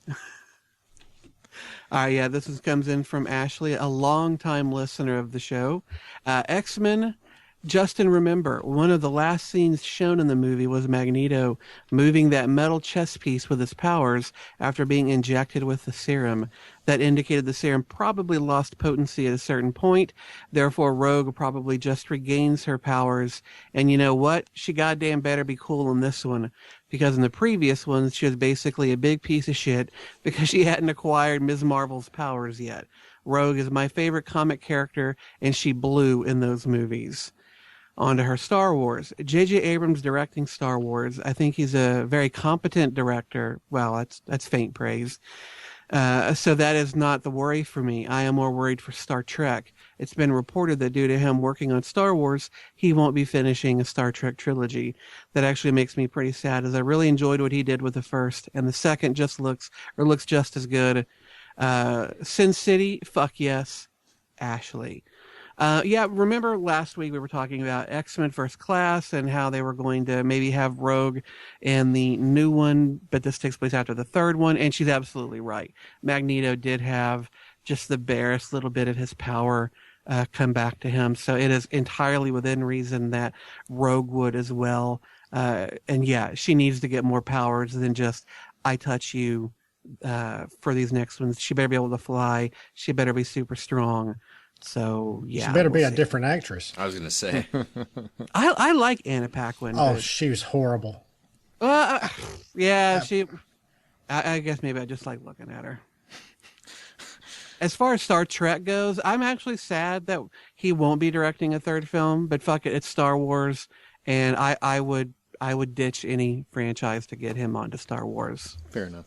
[SPEAKER 2] Yeah, this comes in from Ashley, a longtime listener of the show. X-Men, Justin, remember, one of the last scenes shown in the movie was Magneto moving that metal chess piece with his powers after being injected with the serum. That indicated the serum probably lost potency at a certain point. Therefore, Rogue probably just regains her powers. And you know what? She goddamn better be cool in this one. Because in the previous ones, she was basically a big piece of shit because she hadn't acquired Ms. Marvel's powers yet. Rogue is my favorite comic character, and she blew in those movies. On to her Star Wars. J.J. Abrams directing Star Wars. I think he's a very competent director. Well, that's faint praise. So that is not the worry for me. I am more worried for Star Trek. It's been reported that due to him working on Star Wars, he won't be finishing a Star Trek trilogy. That actually makes me pretty sad, as I really enjoyed what he did with the first, and the second looks just as good. Sin City, fuck yes. Ashley. Yeah, remember last week we were talking about X-Men First Class and how they were going to maybe have Rogue in the new one, but this takes place after the third one, and she's absolutely right. Magneto did have just the barest little bit of his power come back to him, so it is entirely within reason that Rogue would as well. And yeah, she needs to get more powers than just, I touch you for these next ones. She better be able to fly. She better be super strong. So yeah,
[SPEAKER 4] She better be a different actress.
[SPEAKER 3] I was going to say.
[SPEAKER 2] I like Anna Paquin.
[SPEAKER 4] Oh,
[SPEAKER 2] but,
[SPEAKER 4] she was horrible.
[SPEAKER 2] yeah, she. I guess maybe I just like looking at her. As far as Star Trek goes, I'm actually sad that he won't be directing a third film. But fuck it, it's Star Wars, and I would ditch any franchise to get him onto Star Wars.
[SPEAKER 1] Fair enough.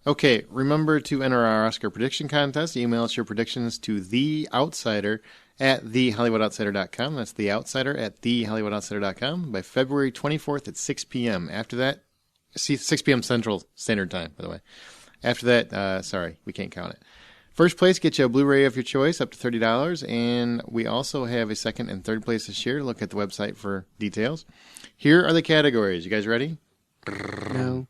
[SPEAKER 1] Okay, remember to enter our Oscar prediction contest. Email us your predictions to theoutsider@thehollywoodoutsider.com. That's theoutsider@thehollywoodoutsider.com by February 24th at 6 p.m. After that, 6 p.m. Central Standard Time, by the way. After that, sorry, we can't count it. First place gets you a Blu-ray of your choice, up to $30, and we also have a second and third place this year. Look at the website for details. Here are the categories. You guys ready?
[SPEAKER 2] No.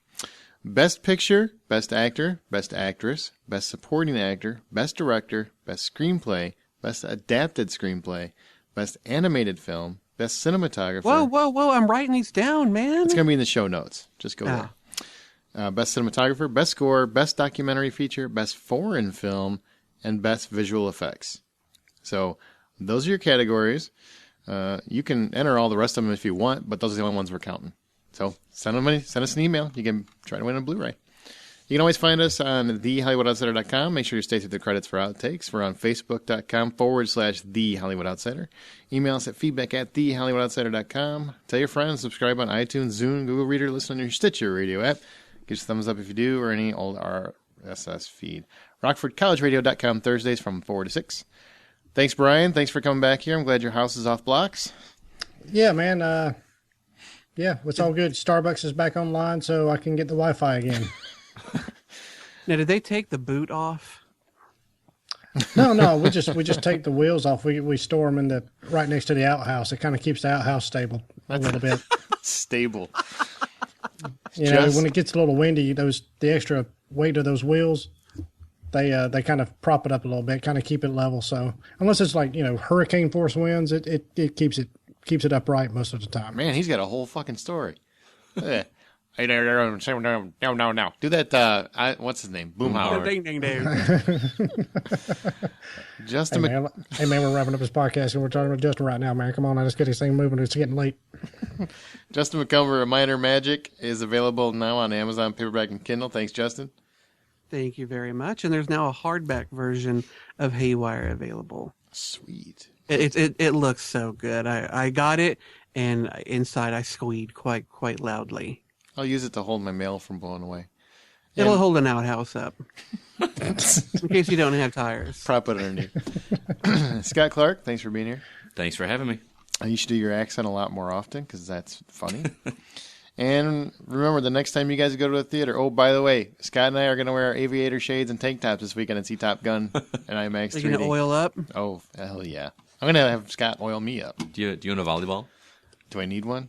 [SPEAKER 1] Best Picture, Best Actor, Best Actress, Best Supporting Actor, Best Director, Best Screenplay, Best Adapted Screenplay, Best Animated Film, Best Cinematographer.
[SPEAKER 2] Whoa! I'm writing these down, man.
[SPEAKER 1] It's going to be in the show notes. Just go there. Best Cinematographer, Best Score, Best Documentary Feature, Best Foreign Film, and Best Visual Effects. So those are your categories. You can enter all the rest of them if you want, but those are the only ones we're counting. So send us an email. You can try to win a Blu-ray. You can always find us on thehollywoodoutsider.com. Make sure you stay through the credits for outtakes. We're on facebook.com/thehollywoodoutsider. Email us at feedback@thehollywoodoutsider.com. Tell your friends, subscribe on iTunes, Zune, Google Reader, listen on your Stitcher radio app. Give us a thumbs up if you do, or any old RSS feed. RockfordCollegeRadio.com Thursdays from 4 to 6. Thanks, Brian. Thanks for coming back here. I'm glad your house is off blocks.
[SPEAKER 4] Yeah, man. Yeah, it's all good. Starbucks is back online, so I can get the Wi-Fi again.
[SPEAKER 2] Now, did they take the boot off?
[SPEAKER 4] No, we just take the wheels off. We store them right next to the outhouse. It kind of keeps the outhouse stable a little bit.
[SPEAKER 1] Stable.
[SPEAKER 4] When it gets a little windy, the extra weight of those wheels, they kind of prop it up a little bit, kind of keep it level. So unless it's like hurricane force winds, it keeps it upright most of the time.
[SPEAKER 1] Man, he's got a whole fucking story. Hey, no. Do that, what's his name? Boomhauer.
[SPEAKER 2] Ding, ding, ding.
[SPEAKER 1] Justin
[SPEAKER 4] Hey, man, we're wrapping up this podcast, and we're talking about Justin right now, man. Come on, let's get this thing moving. It's getting late.
[SPEAKER 1] Justin McCumber, A Minor Magic, is available now on Amazon, paperback, and Kindle. Thanks, Justin.
[SPEAKER 2] Thank you very much. And there's now a hardback version of Haywire available.
[SPEAKER 1] Sweet.
[SPEAKER 2] It looks so good. I got it, and inside I squeed quite loudly.
[SPEAKER 1] I'll use it to hold my mail from blowing away.
[SPEAKER 2] It'll hold an outhouse up. In case you don't have tires.
[SPEAKER 1] Prop it underneath. Scott Clark, thanks for being here.
[SPEAKER 3] Thanks for having me.
[SPEAKER 1] You should do your accent a lot more often because that's funny. And remember, the next time you guys go to a theater, oh, by the way, Scott and I are going to wear our aviator shades and tank tops this weekend and see Top Gun and IMAX 3D.
[SPEAKER 2] Are you going to oil up?
[SPEAKER 1] Oh, hell yeah. I'm going to have Scott oil me up.
[SPEAKER 3] Do you own a volleyball?
[SPEAKER 1] Do I need one?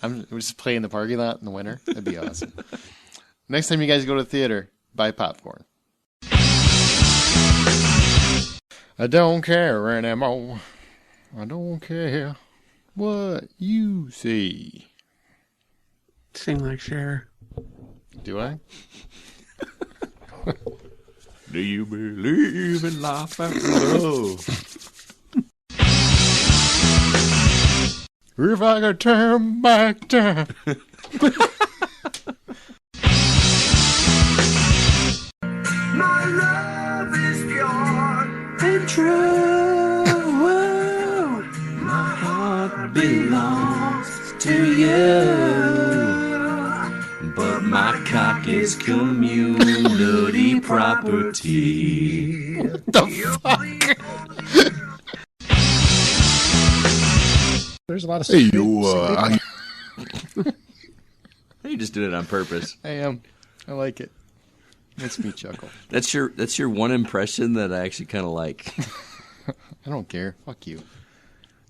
[SPEAKER 1] I'm just playing in the parking lot in the winter. That'd be awesome. Next time you guys go to the theater, buy popcorn. I don't care anymore. I don't care what you see.
[SPEAKER 2] Sing like Cher.
[SPEAKER 1] Do I?
[SPEAKER 3] Do you believe in life after love?
[SPEAKER 1] If I could turn back time.
[SPEAKER 7] My love is pure
[SPEAKER 2] And true. My heart belongs to you.
[SPEAKER 3] But my cock is community property.
[SPEAKER 1] The fuck?
[SPEAKER 4] There's a lot of.
[SPEAKER 5] Hey, you,
[SPEAKER 3] You just did it on purpose.
[SPEAKER 1] I am. I like it. Makes me chuckle.
[SPEAKER 3] That's your one impression that I actually kind of like.
[SPEAKER 1] I don't care. Fuck you.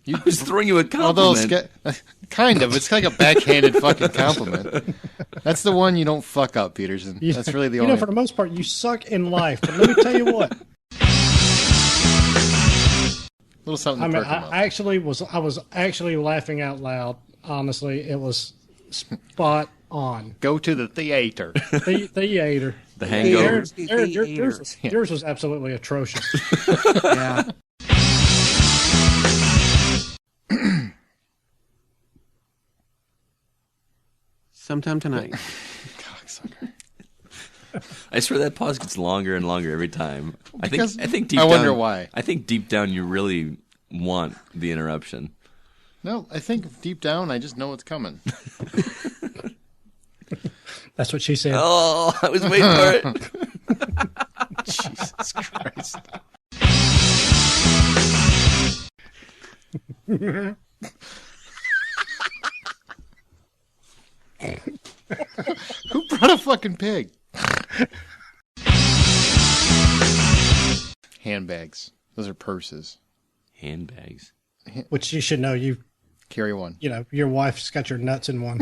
[SPEAKER 3] I'm just throwing you a
[SPEAKER 1] Although,
[SPEAKER 3] compliment.
[SPEAKER 1] kind of. It's like a backhanded fucking compliment. That's the one you don't fuck up, Peterson. That's really the only.
[SPEAKER 4] For the most part, you suck in life. But let me tell you what.
[SPEAKER 1] Little something.
[SPEAKER 4] I
[SPEAKER 1] To
[SPEAKER 4] mean,
[SPEAKER 1] perk 'em up.
[SPEAKER 4] I was actually laughing out loud. Honestly, it was spot on.
[SPEAKER 1] Go to the theater.
[SPEAKER 4] The theater.
[SPEAKER 3] The Hangover.
[SPEAKER 4] Yours was absolutely atrocious.
[SPEAKER 2] Yeah. Sometime tonight.
[SPEAKER 1] Cocksucker.
[SPEAKER 3] I swear that pause gets longer and longer every time. I
[SPEAKER 1] Because
[SPEAKER 3] think deep
[SPEAKER 1] I
[SPEAKER 3] down,
[SPEAKER 1] wonder why.
[SPEAKER 3] I think deep down you really want the interruption.
[SPEAKER 1] No, I think deep down I just know it's coming.
[SPEAKER 4] That's what she said.
[SPEAKER 3] Oh, I was waiting for it.
[SPEAKER 1] Jesus Christ. Who brought a fucking pig? Handbags. Those are purses.
[SPEAKER 3] Handbags.
[SPEAKER 4] Which you should know.
[SPEAKER 1] Carry one.
[SPEAKER 4] Your wife's got your nuts in one.